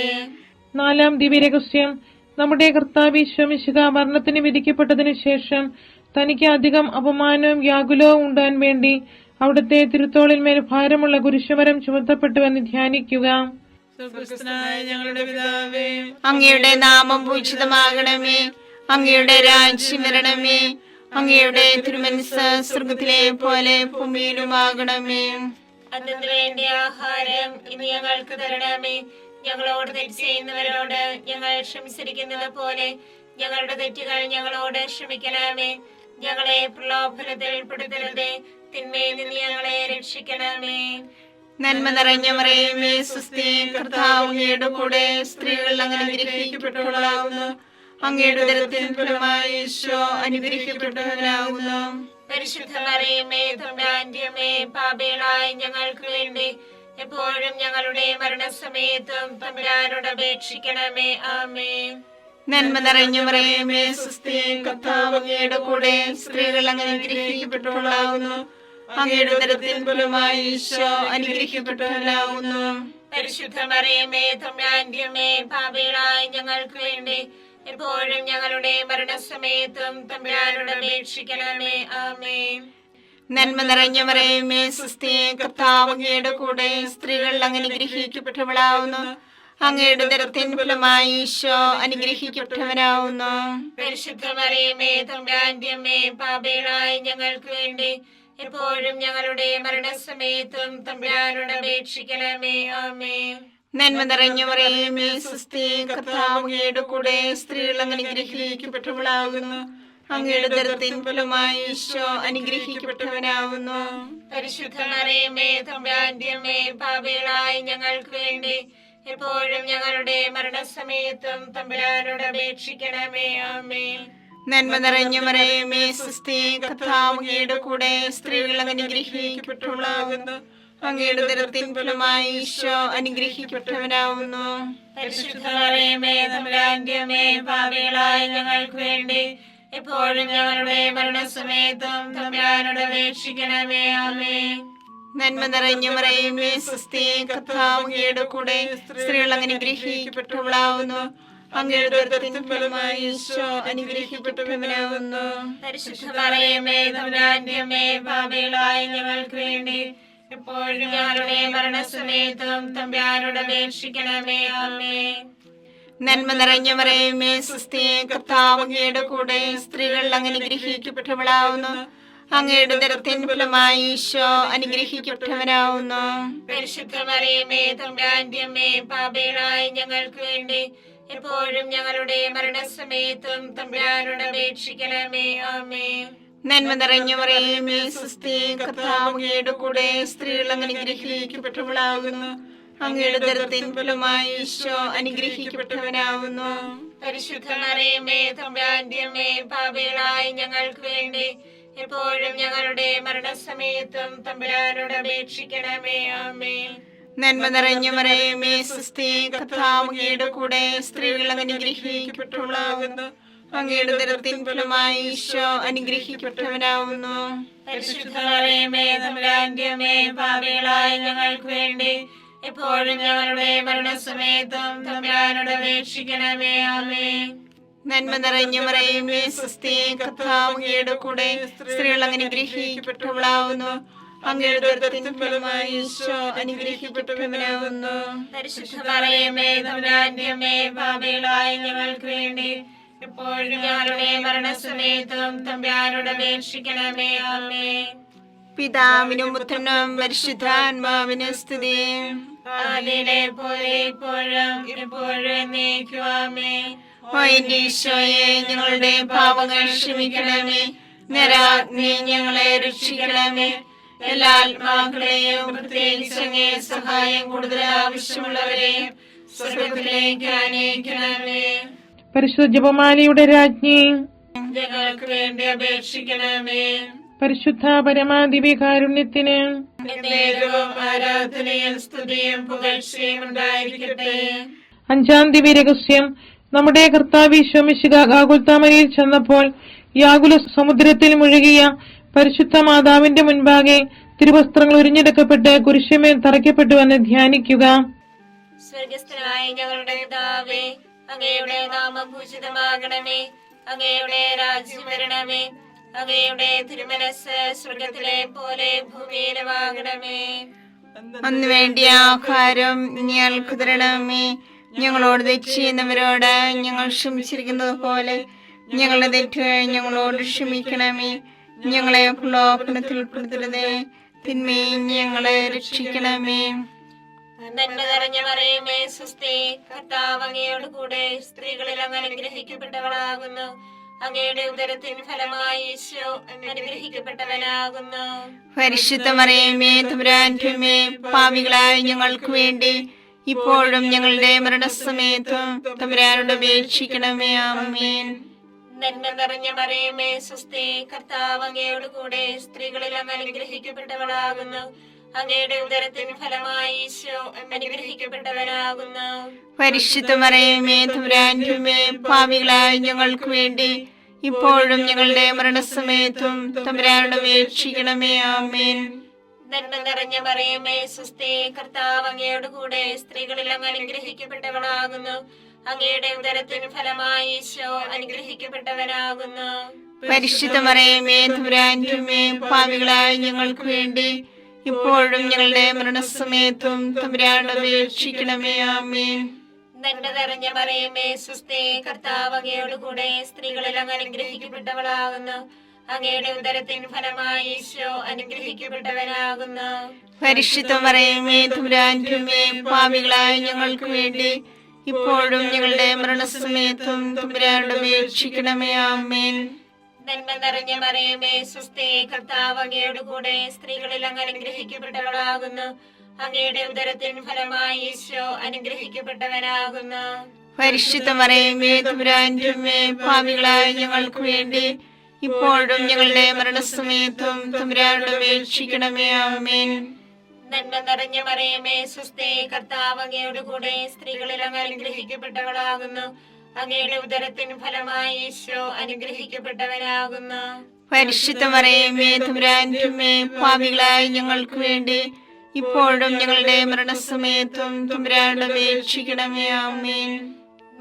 4-ാം ദിവ്യരഹസ്യം. നമ്മുടെ കർത്താവ് ഈശോ മിശിഹ മരണത്തിന് വിധിക്കപ്പെട്ടതിനു ശേഷം തനിക്ക് അധികം അപമാനവും വ്യാകുലവും ഉണ്ടാൻ വേണ്ടി അവിടുത്തെ തിരുത്തോളിന്മേൽ ഭാരമുള്ള കുരിശുമരം ചുമത്തപ്പെട്ടുവെന്ന് ധ്യാനിക്കുക. സ്വർഗ്ഗസ്ഥനായ ഞങ്ങളുടെ പിതാവേ, അങ്ങയുടെ നാമം പൂജിതമാകണമേ. അങ്ങയുടെ രാജ്യം വരണമേ. അങ്ങയുടെ തിരുമനസ്സ് സ്വർഗത്തിലെ പോലെ ഭൂമിയിലുമാകണമേ. അതിനു വേണ്ടി ആഹാരം ഇനി ഞങ്ങൾക്ക് തരണമേ. ഞങ്ങളോട് തെറ്റ് ചെയ്യുന്നവരോട് ഞങ്ങൾ ക്ഷമിച്ചിരിക്കുന്നത് പോലെ ഞങ്ങളുടെ തെറ്റുകൾ ഞങ്ങളോട് ക്ഷമിക്കണമേ. ഞങ്ങളെ പ്രലോഭനത്തിൽ ഉൾപ്പെടുത്തരുതേ, തിന്മയിൽ നിന്ന് ഞങ്ങളെ രക്ഷിക്കണമേ. നന്മ നിറഞ്ഞ മറിയമേ സുസ്ഥി, കർത്താവ് അങ്ങയുടെ കൂടെ സ്ത്രീകൾ അങ്ങ് അനുഗ്രഹിക്കപ്പെട്ടവളാകുന്നു. അങ്ങയുടെ ഉദരത്തിൻ ഫലമായി ഈശോ അനുഗ്രഹിക്കപ്പെട്ടവനാകുന്നു. പരിശുദ്ധ മറിയമേ തമ്പുരാന്റെ അമ്മേ, പാപികളായ ഞങ്ങൾക്ക് വേണ്ടി എപ്പോഴും ഞങ്ങളുടെ മരണസമയത്തും തമ്പുരാനോട് അപേക്ഷിക്കണമേ. ആമേൻ. നന്മ നിറഞ്ഞ മറിയമേ സുസ്ഥി, കർത്താവ് അങ്ങയുടെ കൂടെ സ്ത്രീകൾ അങ്ങ് അനുഗ്രഹിക്കപ്പെട്ടവളാകുന്നു. അങ്ങയുടെ ഉദരത്തിൻ ഫലമായി ഈശോ അനുഗ്രഹിക്കപ്പെട്ടവനാകുന്നു. പരിശുദ്ധ മറിയമേ തമ്പുരാന്റെ അമ്മേ, പാപികളായ ഞങ്ങൾക്ക് വേണ്ടി എപ്പോഴും ഞങ്ങളുടെ മരണസമയത്തും തമ്പുരാനോട് അപേക്ഷിക്കണമേ. ആമേൻ. നന്മ നിറഞ്ഞ മറിയമേ സുസ്ഥി, കർത്താവ് അങ്ങയുടെ കൂടെ സ്ത്രീകൾ അങ്ങ് അനുഗ്രഹിക്കപ്പെട്ടവളാകുന്നു. അങ്ങയുടെ ഉദരത്തിൻ ഫലമായി ഈശോ അനുഗ്രഹിക്കപ്പെട്ടവനാകുന്നു. പരിശുദ്ധ മറിയമേ തമ്പുരാന്റെ അമ്മേ, പാപികളായ ഞങ്ങൾക്ക് വേണ്ടി എപ്പോഴും ഞങ്ങളുടെ മരണസമയത്തും തമ്പുരാനോട് അപേക്ഷിക്കണമേ. ആമേൻ. നന്മ നിറഞ്ഞ മറിയമേ സുസ്ഥി, കർത്താവ് അങ്ങയുടെ കൂടെ സ്ത്രീകൾ അങ്ങ് അനുഗ്രഹിക്കപ്പെട്ടവളാകുന്നു. അങ്ങയുടെ ഉദരത്തിൻ ഫലമായി ഈശോ അനുഗ്രഹിക്കപ്പെട്ടവനാകുന്നു. പരിശുദ്ധ മറിയമേ തമ്പുരാന്റെ അമ്മേ, പാപികളായ ഞങ്ങൾക്ക് വേണ്ടി എപ്പോഴും ഞങ്ങളുടെ മരണസമയത്തും തമ്പുരാനോട് അപേക്ഷിക്കണമേ. ആമേൻ. നന്മ നിറഞ്ഞ മറിയമേ സുസ്ഥി, കർത്താവ് അങ്ങയുടെ കൂടെ സ്ത്രീകൾ അങ്ങ് അനുഗ്രഹിക്കപ്പെട്ടവളാകുന്നു. അങ്ങയുടെ ഉദരത്തിൻ ഫലമായി ഈശോ അനുഗ്രഹിക്കപ്പെട്ടവനാകുന്നു. പരിശുദ്ധ മറിയമേ തമ്പുരാന്റെ അമ്മേ, പാപികളായ ഞങ്ങൾക്ക് വേണ്ടി എപ്പോഴും ഞങ്ങളുടെ മരണസമയത്തും തമ്പുരാനോട് അപേക്ഷിക്കണമേ. ആമേൻ. നന്മ നിറഞ്ഞ മറിയമേ സുസ്ഥി, കർത്താവ് അങ്ങയുടെ കൂടെ സ്ത്രീകൾ അങ്ങ് അനുഗ്രഹിക്കപ്പെട്ടവളാകുന്നു. അങ്ങയുടെ ഉദരത്തിൻ ഫലമായി ഈശോ അനുഗ്രഹിക്കപ്പെട്ടവനാകുന്നു. പരിശുദ്ധ മറിയമേ തമ്പുരാന്റെ അമ്മേ, പാപികളായ ഞങ്ങൾക്ക് വേണ്ടി എപ്പോഴും ഞങ്ങളുടെ മരണസമയത്തും തമ്പുരാനോട് അപേക്ഷിക്കണമേ. ആമേൻ. നന്മ നിറഞ്ഞ മറിയമേ സ്വസ്തി, കർത്താവ് അങ്ങയുടെ കൂടെ സ്ത്രീകൾ അങ്ങ് അനുഗ്രഹിക്കപ്പെട്ടവളാവുന്നു. അങ്ങയുടെ ഉദരത്തിൻ ഫലമായി ഈശോ അനുഗ്രഹിക്കപ്പെട്ടവനാവുന്നു. പരിശുദ്ധ മറിയമേ തമ്പുരാന്റെ അമ്മേ, പാപികളായ ഞങ്ങൾക്ക് വേണ്ടി എപ്പോഴും ഞങ്ങളുടെ മരണസമയത്തും തമ്പുരാനോട് അപേക്ഷിക്കണമേ. ആമേൻ. നന്മ നിറഞ്ഞ മറിയമേ സ്വസ്തി, കർത്താവ് അങ്ങയുടെ കൂടെ സ്ത്രീകൾ അങ്ങ് അനുഗ്രഹിക്കപ്പെട്ടവളാകുന്നു. അങ്ങയുടെ ഉദരത്തിൻ ഫലമായി ഈശോ അനുഗ്രഹിക്കപ്പെട്ടവനാവുന്നു. പരിശുദ്ധ മറിയമേ തമ്പുരാന്റെ അമ്മേ, പാപികളായ ഞങ്ങൾക്ക് വേണ്ടി എപ്പോഴും ഞങ്ങളുടെ മരണസമയത്തും തമ്പുരാനോട് അപേക്ഷിക്കണമേ. ആമേൻ. നന്മ നിറഞ്ഞ മറിയമേ സ്വസ്തി, കർത്താവ് അങ്ങയുടെ കൂടെ സ്ത്രീകൾ അങ്ങ് അനുഗ്രഹിക്കപ്പെട്ടവളാകുന്നു. അങ്ങയുടെ ഉദരത്തിൻ ഫലമായി ഈശോ അനുഗ്രഹിക്കപ്പെട്ടവനാവുന്നു. പരിശുദ്ധ മറിയമേ തമ്പുരാന്റെ അമ്മേ, പാപികളായ ഞങ്ങൾക്ക് വേണ്ടി എപ്പോഴും ഞങ്ങളുടെ മരണസമയത്തും തമ്പുരാനോട് അപേക്ഷിക്കണമേ. ആമേൻ. നന്മ നിറഞ്ഞ മറിയമേ സ്വസ്തി, കർത്താവ് അങ്ങയുടെ കൂടെ സ്ത്രീകൾ അങ്ങ് അനുഗ്രഹിക്കപ്പെട്ടവളാവുന്നു. അങ്ങയുടെ ഉദരത്തിൻ ഫലമായി ഈശോ അനുഗ്രഹിക്കപ്പെട്ടവനാവുന്നു. പരിശുദ്ധ മറിയമേ തമ്പുരാന്റെ അമ്മേ, പാപികളായ ഞങ്ങൾക്ക് വേണ്ടി എപ്പോഴും ഞങ്ങളുടെ മരണസമയത്തും തമ്പുരാനോട് അപേക്ഷിക്കണമേ. ആമേൻ. പിതാവിനും പുത്രനും പരിശുദ്ധാത്മാവിനും സ്തുതി. ആദിയിലെ പോലെ ഇപ്പോഴും എപ്പോഴും എന്നേക്കും. ആമേൻ. ഓ എന്റെ ഈശോയെ, ഞങ്ങളുടെ പാപങ്ങൾ ക്ഷമിക്കണമേ. നരാഗ്നി ഞങ്ങളെ രക്ഷിക്കണമേ. എല്ലാ ആത്മാക്കളെയും പ്രത്യേകിച്ച് അങ്ങേ സഹായം കൂടുതൽ ആവശ്യമുള്ളവരെയും സ്വർഗ്ഗത്തിലേക്ക് ആനയിക്കണമേ. പരിശുദ്ധ ജപമാലയുടെ രാജ്ഞി, ഞങ്ങൾക്ക് വേണ്ടി അപേക്ഷിക്കണമേ. പരിശുദ്ധ പരമാദിവ്യകാരുണ്യത്തിന് എന്നേരവും ആരാധനയും സ്തുതിയും പുകഴ്ചയും ഉണ്ടായിരിക്കട്ടെ. അഞ്ചാം ദിവ്യരഹസ്യം. നമ്മുടെ കർത്താവ് ഈശോ മിശിഹാ ഗാഗുൽത്താമലയിൽ ചെന്നപ്പോൾ യാകുല സമുദ്രത്തിൽ മുഴുകിയ പരിശുദ്ധ മാതാവിന്റെ മുൻപാകെ തിരുവസ്ത്രങ്ങൾ ഉരിഞ്ഞെടുക്കപ്പെട്ട് കുരിശുമേൽ തറയ്ക്കപ്പെട്ടുവെന്ന് ധ്യാനിക്കുക. സ്വർഗസ്ഥനായ ഞങ്ങളുടെ പിതാവേ, അങ്ങയുടെ നാമം പൂജിതമാകണമേ. അങ്ങയുടെ രാജ്യം വരണമേ. അങ്ങയുടെ തിരുമനസ് സ്വർഗത്തിലെ പോലെ ഭൂമിയിലുമാകണമേ. അന്ന് വേണ്ടിയ ആഹാരം ഞങ്ങൾക്ക് തരണമേ. ഞങ്ങളോട് തെറ്റ് ചെയ്യുന്നവരോട് ഞങ്ങൾ ക്ഷമിച്ചിരിക്കുന്നത് പോലെ ഞങ്ങളുടെ തെറ്റുകൾ ഞങ്ങളോട് ക്ഷമിക്കണമേ. ഞങ്ങളെ പ്രലോഭനത്തിൽ ഉൾപ്പെടുത്തരുതേ, തിന്മയിൽ ഞങ്ങളെ രക്ഷിക്കണമേ. നന്മ നിറഞ്ഞ മറിയമേ സ്വസ്തി, കർത്താവ് അങ്ങയോട് കൂടെ സ്ത്രീകളിൽ അങ്ങ് അനുഗ്രഹിക്കപ്പെട്ടവളാകുന്നു. അങ്ങയുടെ ഉദരത്തിൻ ഫലമായി ഈശോ അനുഗ്രഹിക്കപ്പെട്ടവനാകുന്നു. പരിശുദ്ധ മറിയമേ തമ്പുരാന്റെ അമ്മേ, പാപികളായ ഞങ്ങൾക്ക് വേണ്ടി ഇപ്പോഴും ഞങ്ങളുടെ മരണസമയത്തും തമ്പുരാനോട് അപേക്ഷിക്കണമേ. ആമേൻ. നന്മ നിറഞ്ഞ മറിയമേ സ്വസ്തി, കർത്താവ് അങ്ങയോട് കൂടെ സ്ത്രീകളിൽ അങ്ങ് അനുഗ്രഹിക്കപ്പെട്ടവളാകുന്നു. അങ്ങയുടെ ഉദരത്തിൻ ഫലമായി ഈശോ അനുഗ്രഹിക്കപ്പെട്ടവനാകുന്നു. പരിശുദ്ധ മറിയമേ തമ്പുരാന്റെ അമ്മേ, പാപികളായ ഞങ്ങൾക്ക് വേണ്ടി ഇപ്പോഴും ഞങ്ങളുടെ മരണസമയത്തും തമ്പുരാനോട് അപേക്ഷിക്കണമേ. ആമേൻ. നന്മ നിറഞ്ഞ മറിയമേ സ്വസ്തി, കർത്താവ് അങ്ങയോട് കൂടെ സ്ത്രീകളിൽ അങ്ങ് അനുഗ്രഹിക്കപ്പെട്ടവളാകുന്നു. അങ്ങയുടെ ഉദരത്തിൻ ഫലമായി ഈശോ അനുഗ്രഹിക്കപ്പെട്ടവനാകുന്നു. പരിശുദ്ധ മറിയമേ തമ്പുരാന്റെ അമ്മേ, പാപികളായ ഞങ്ങൾക്ക് വേണ്ടി ഇപ്പോഴും ഞങ്ങളുടെ മരണസമയത്തും തമ്പുരാനോട് അപേക്ഷിക്കണമേ. ആമേൻ. നന്മ നിറഞ്ഞ മറിയമേ സ്വസ്തി, കർത്താവ് അങ്ങയോട് കൂടെ സ്ത്രീകളിൽ അങ്ങ് അനുഗ്രഹിക്കപ്പെട്ടവളാകുന്നു. അങ്ങയുടെ ഉദരത്തിൻ ഫലമായി ഈശോ അനുഗ്രഹിക്കപ്പെട്ടവനാകുന്നു. പരിശുദ്ധ മറിയമേ തമ്പുരാന്റെ അമ്മേ, പാപികളായ ഞങ്ങൾക്ക് വേണ്ടി ഇപ്പോഴും ഞങ്ങളുടെ മരണസമയത്തും തമ്പുരാനോട് അപേക്ഷിക്കണമേ. ആമേൻ. നന്മ നിറഞ്ഞ മറിയമേ സ്വസ്തി, കർത്താവ് അങ്ങയോട് കൂടെ സ്ത്രീകളിൽ അങ്ങ് അനുഗ്രഹിക്കപ്പെട്ടവളാകുന്നു. അങ്ങയുടെ ഉദരത്തിൻ ഫലമായി ഈശോ അനുഗ്രഹിക്കപ്പെട്ടവനാകുന്നു. പരിശുദ്ധ മറിയമേ തമ്പുരാന്റെ അമ്മേ, പാപികളായ ഞങ്ങൾക്ക് വേണ്ടി ഇപ്പോഴും ഞങ്ങളുടെ മരണസമയത്തും തമ്പുരാനോട് അപേക്ഷിക്കണമേ. ആമേൻ. നന്മ നിറഞ്ഞ മറിയമേ സ്വസ്തി, കർത്താവ് അങ്ങയോട് കൂടെ സ്ത്രീകളിൽ അങ്ങ് അനുഗ്രഹിക്കപ്പെട്ടവളാകുന്നു. അങ്ങയുടെ ഉദരത്തിൻ ഫലമായി ഈശോ അനുഗ്രഹിക്കപ്പെട്ടവനാകുന്നു. പരിശുദ്ധ മറിയമേ തമ്പുരാന്റെ അമ്മേ, പാപികളായ ഞങ്ങൾക്ക് വേണ്ടി ഇപ്പോഴും ഞങ്ങളുടെ മരണസമയത്തും തമ്പുരാനോട് അപേക്ഷിക്കണമേ. ആമേൻ.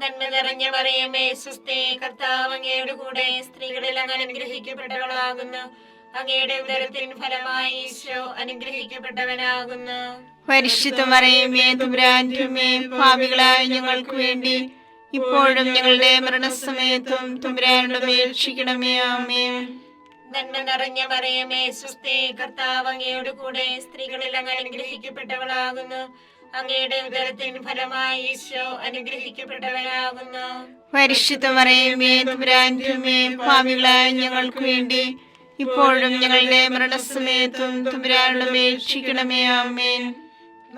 നന്മ നിറഞ്ഞ മറിയമേ സുസ്ഥി, കർത്താവ് അങ്ങയുടെ കൂടെ സ്ത്രീകളിൽ അങ്ങ് അനുഗ്രഹിക്കപ്പെട്ടവളാകുന്നു. അങ്ങയുടെ ഉദരത്തിൻ ഫലമായി ഈശോ അനുഗ്രഹിക്കപ്പെട്ടവനാകുന്നു. പരിശുദ്ധ മറിയമേ തമ്പുരാന്റെ അമ്മേ, പാപികളായ ഞങ്ങൾക്ക് വേണ്ടി ഇപ്പോഴും ഞങ്ങളുടെ മരണസമയത്തും തമ്പുരാനോട് അപേക്ഷിക്കണമേ. ആമേൻ. നന്മ നിറഞ്ഞ മറിയമേ സുസ്ഥി, കർത്താവ് അങ്ങയുടെ കൂടെ സ്ത്രീകളിൽ അങ്ങ് അനുഗ്രഹിക്കപ്പെട്ടവളാകുന്നു. അങ്ങയുടെ ഉദരത്തിൻ ഫലമായി ഈശോ അനുഗ്രഹിക്കപ്പെട്ടവനാകുന്നു. പരിശുദ്ധ മറിയമേ തമ്പുരാന്റെ അമ്മേ, പാപികളായ ഞങ്ങൾക്ക് വേണ്ടി ഇപ്പോഴും ഞങ്ങളുടെ മരണസമയത്തും തമ്പുരാനോട് അപേക്ഷിക്കണമേ. ആമേൻ.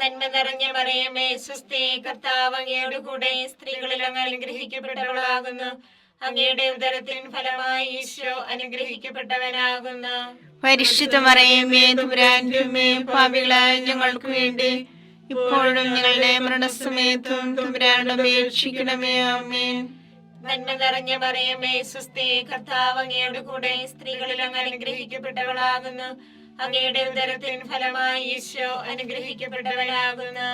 നന്മ നിറഞ്ഞ മറിയമേ സുസ്ഥി, കർത്താവ് അങ്ങയുടെ കൂടെ സ്ത്രീകളിൽ അങ്ങ് അനുഗ്രഹിക്കപ്പെട്ടവളാകുന്നു. അങ്ങയുടെ ഉദരത്തിൻ ഫലമായി ഈശോ അനുഗ്രഹിക്കപ്പെട്ടവനാകുന്നു. പരിശുദ്ധ മറിയമേ തമ്പുരാന്റെ അമ്മേ, പാപികളായ ഞങ്ങൾക്ക് വേണ്ടി ഇപ്പോഴും ഞങ്ങളുടെ മരണസമയത്തും തമ്പുരാനോട് അപേക്ഷിക്കണമേ. ആമേൻ. നന്മ നിറഞ്ഞ മറിയമേ സുസ്ഥി, കർത്താവ് അങ്ങയുടെ കൂടെ സ്ത്രീകളിൽ അങ്ങ് അനുഗ്രഹിക്കപ്പെട്ടവളാകുന്നു. അങ്ങയുടെ ഉദരത്തിൻ ഫലമായി ഈശോ അനുഗ്രഹിക്കപ്പെട്ടവനാകുന്നു.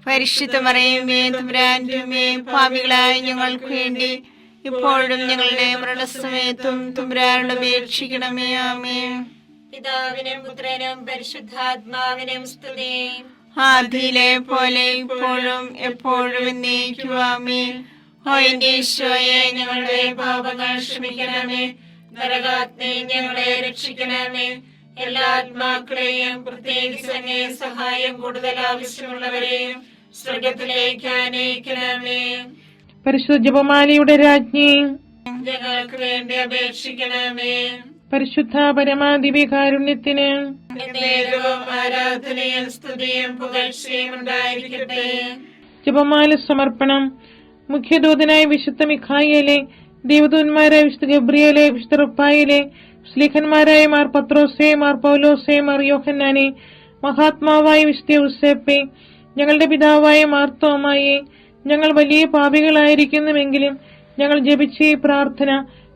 പരിശുദ്ധ മറിയമേ തമ്പുരാന്റെ അമ്മേ, പാപികളായ ഞങ്ങൾക്ക് വേണ്ടി ഇപ്പോഴും ഞങ്ങളുടെ മരണസമയത്തും തമ്പുരാനോട് അപേക്ഷിക്കണമേ. ആമേൻ. പിതാവിനും പുത്രനും പരിശുദ്ധാത്മാവിനും സ്തുതി. ആദിയിലെ പോലെ ഇപ്പോഴും എപ്പോഴും എന്നേക്കും. ആമേൻ. ഓ എന്റെ ഈശോയെ, ഞങ്ങളുടെ പാപങ്ങൾ ക്ഷമിക്കണമേ. നരകാഗ്നി ഞങ്ങളെ രക്ഷിക്കണമേ. എല്ലാ ആത്മാക്കളെയും പ്രത്യേകിച്ച് അങ്ങേ സഹായം കൂടുതൽ ആവശ്യമുള്ളവരെയും സ്വർഗത്തിലേക്ക് ആനയിക്കണമേ. പരിശുദ്ധ ജപമാലയുടെ രാജ്ഞി, ഞങ്ങൾക്ക് വേണ്ടി അപേക്ഷിക്കണമേ. പരിശുദ്ധ പരമാദിവ്യകാരുണ്യത്തിന് നേരവും ആരാധനയും സ്തുതിയും പുകഴ്ചയും ഉണ്ടായിരിക്കട്ടെ. ജപമാല സമർപ്പണം. മുഖ്യദൂതനായ വിശുദ്ധ മിഖായേലെ, ദേവദൂതന്മാരായ വിശുദ്ധ ഗബ്രിയേലെ, വിശുദ്ധ റുഫായേലെ, സ്ലീഹന്മാരായ മാർ പത്രോസേ, മാർ പൗലോസേ, മാർ യോഹന്നാനെ, മഹാത്മാവായ വിശുദ്ധ യൂസേപ്പേ, ഞങ്ങളുടെ പിതാവായ മാർത്തോമായെ, ഞങ്ങൾ വലിയ പാപികളായിരിക്കുന്നുവെങ്കിലും ഞങ്ങൾ ജപിച്ച ഈ പ്രാർത്ഥന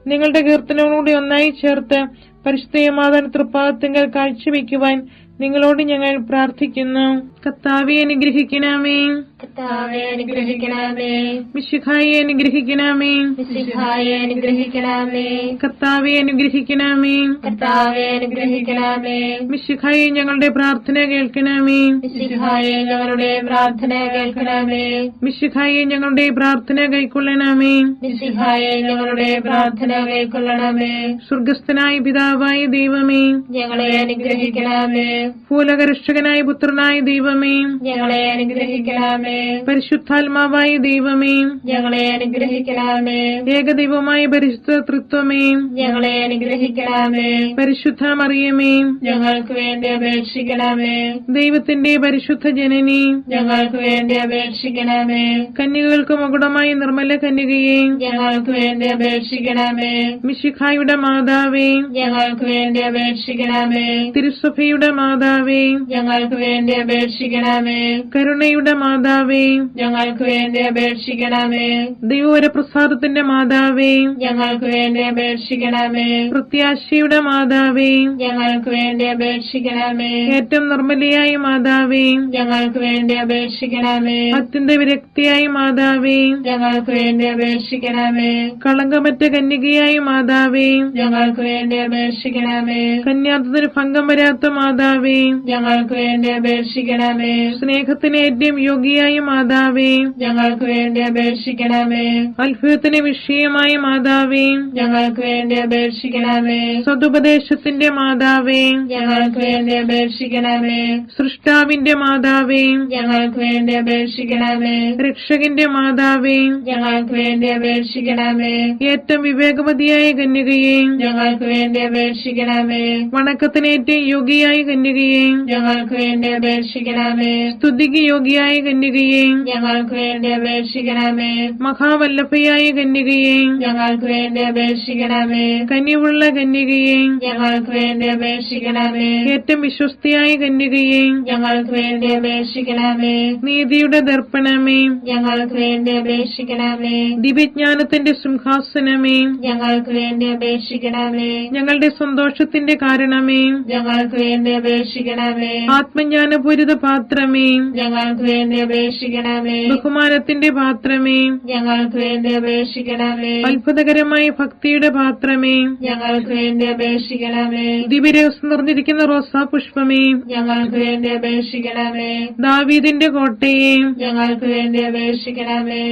നിങ്ങളുടെ കീർത്തനോടുകൂടി ഒന്നായി ചേർത്ത് പരിശുദ്ധ മാതാവിന്റെ തൃപ്പാദത്തിങ്കൽ കാഴ്ചവെക്കുവാൻ നിങ്ങളോട് ഞങ്ങൾ പ്രാർത്ഥിക്കുന്നു. കർത്താവേ അനുഗ്രഹിക്കണമേ. കർത്താവേ അനുഗ്രഹിക്കണമേ. മിശിഹായെ അനുഗ്രഹിക്കണമേ. മിശിഹായെ അനുഗ്രഹിക്കണമേ. കർത്താവേ അനുഗ്രഹിക്കണമേ. കർത്താവേ അനുഗ്രഹിക്കണമേ. മിശിഹായെ ഞങ്ങളുടെ പ്രാർത്ഥന കേൾക്കണമേ. മിശിഹായെ ഞങ്ങളുടെ പ്രാർത്ഥന കേൾക്കണമേ. മിശിഹായെ ഞങ്ങളുടെ പ്രാർത്ഥന കൈക്കൊള്ളണമേ. മിശിഹായെ ഞങ്ങളുടെ പ്രാർത്ഥന കൈക്കൊള്ളണമേ. സ്വർഗസ്ഥനായ പിതാവായ ദൈവമേ, ഞങ്ങളെ അനുഗ്രഹിക്കണമേ. ഭൂലോകരക്ഷകനായ പുത്രനായ ദൈവമേ, ഞങ്ങളെ അനുഗ്രഹിക്കണമേ. പരിശുദ്ധാത്മാവായ ദൈവമേ, ഞങ്ങളെ അനുഗ്രഹിക്കണമേ. ഏകദൈവമായ പരിശുദ്ധ തൃത്വമേ, ഞങ്ങളെ അനുഗ്രഹിക്കണമേ. പരിശുദ്ധ മറിയമേ, ഞങ്ങൾക്ക് വേണ്ടി അപേക്ഷിക്കണമേ. ദൈവത്തിന്റെ പരിശുദ്ധ ജനനി, ഞങ്ങൾക്ക് വേണ്ടി അപേക്ഷിക്കണമേ. കന്യകൾക്ക് മകുടമായ നിർമ്മല കന്യകയെ, ഞങ്ങൾക്ക് വേണ്ടി അപേക്ഷിക്കണമേ. മിശിഹായുടെ മാതാവേ, ഞങ്ങൾക്ക് വേണ്ടി അപേക്ഷിക്കണമേ. തിരുസഭയുടെ മാതാവേ, ഞങ്ങൾക്ക് വേണ്ടി അപേക്ഷിക്കണമേ. കരുണയുടെ മാതാവേ, ഞങ്ങൾക്ക് വേണ്ടി അപേക്ഷിക്കണമേ. ദൈവവരപ്രസാദത്തിന്റെ മാതാവേ, ഞങ്ങൾക്ക് വേണ്ടി അപേക്ഷിക്കണമേ. പ്രത്യാശയുടെ മാതാവേ, ഞങ്ങൾക്ക് വേണ്ടി അപേക്ഷിക്കണമേ. ഏറ്റവും നിർമ്മലയായ മാതാവേ, ഞങ്ങൾക്ക് വേണ്ടി അപേക്ഷിക്കണമേ. അത്യന്ത വിരക്തിയായ മാതാവേ, ഞങ്ങൾക്ക് വേണ്ടി അപേക്ഷിക്കണമേ. കളങ്കമറ്റ കന്യകയായ മാതാവേ, ഞങ്ങൾക്ക് വേണ്ടി അപേക്ഷിക്കണമേ. കന്യാത്വത്തിന് ഭംഗം വരാത്ത മാതാവേ, ഞങ്ങൾക്ക് വേണ്ടി അപേക്ഷിക്കണമേ. സ്നേഹത്തിന് ഏറ്റവും യോഗ്യയായ മാതാവേ, ഞങ്ങൾക്ക് വേണ്ടി അപേക്ഷിക്കണമേ. അത്ഭുതത്തിന് വിഷയമായ മാതാവേ, ഞങ്ങൾക്ക് വേണ്ടി അപേക്ഷിക്കണമേ. സതുപദേശത്തിന്റെ മാതാവേ, ഞങ്ങൾക്ക് വേണ്ടി അപേക്ഷിക്കണമേ. സൃഷ്ടാവിന്റെ മാതാവേ, ഞങ്ങൾക്ക് വേണ്ടി അപേക്ഷിക്കണമേ. രക്ഷകന്റെ മാതാവേ, ഞങ്ങൾക്ക് വേണ്ടി അപേക്ഷിക്കണമേ. ഏറ്റവും വിവേകവതിയായ കന്യകയെ, ഞങ്ങൾക്ക് വേണ്ടി അപേക്ഷിക്കണമേ. വണക്കത്തിന് ഏറ്റവും യോഗ്യയായ കന്യകയെ, ഞങ്ങൾക്ക് വേണ്ടി അപേക്ഷിക്കണമേ. സ്തുതിക്ക് യോഗ്യയായ കന്യകയെ, ഞങ്ങൾക്ക് വേണ്ടി അപേക്ഷിക്കണമേ. മഹാവല്ലഭയായ കന്യകയെ, ഞങ്ങൾക്ക് വേണ്ടി അപേക്ഷിക്കണമേ. കനിവുള്ള കന്യകയെ, ഞങ്ങൾക്ക് വേണ്ടി അപേക്ഷിക്കണമേ. ഏറ്റവും വിശ്വസ്തയായ കന്യകയെ, ഞങ്ങൾക്ക് വേണ്ടി അപേക്ഷിക്കണമേ. നീതിയുടെ ദർപ്പണമേ, ഞങ്ങൾക്ക് വേണ്ടി അപേക്ഷിക്കണമേ. ദിവ്യജ്ഞാനത്തിന്റെ സിംഹാസനമേ, ഞങ്ങൾക്ക് വേണ്ടി അപേക്ഷിക്കണമേ. ഞങ്ങളുടെ സന്തോഷത്തിന്റെ കാരണമേ, ഞങ്ങൾക്ക് വേണ്ടി അപേക്ഷിക്കണമേ. ആത്മജ്ഞാനപൂരിത പാത്രമേ, ഞങ്ങൾക്ക് വേണ്ടി അപേക്ഷിക്കണമേ. ബഹുമാനത്തിന്റെ പാത്രമേ, ഞങ്ങൾക്ക് വേണ്ടി അപേക്ഷിക്കണമേ. അത്ഭുതകരമായ ഭക്തിയുടെ പാത്രമേ, ഞങ്ങൾക്ക് വേണ്ടി അപേക്ഷിക്കണമേ. ദിവ്യരഹസ്യം നിറഞ്ഞിരിക്കുന്ന റോസാ പുഷ്പമേ, ഞങ്ങൾക്ക് വേണ്ടി അപേക്ഷിക്കണമേ. ദാവീദിന്റെ കോട്ടയെ, ഞങ്ങൾക്ക് വേണ്ടി അപേക്ഷിക്കണമേ.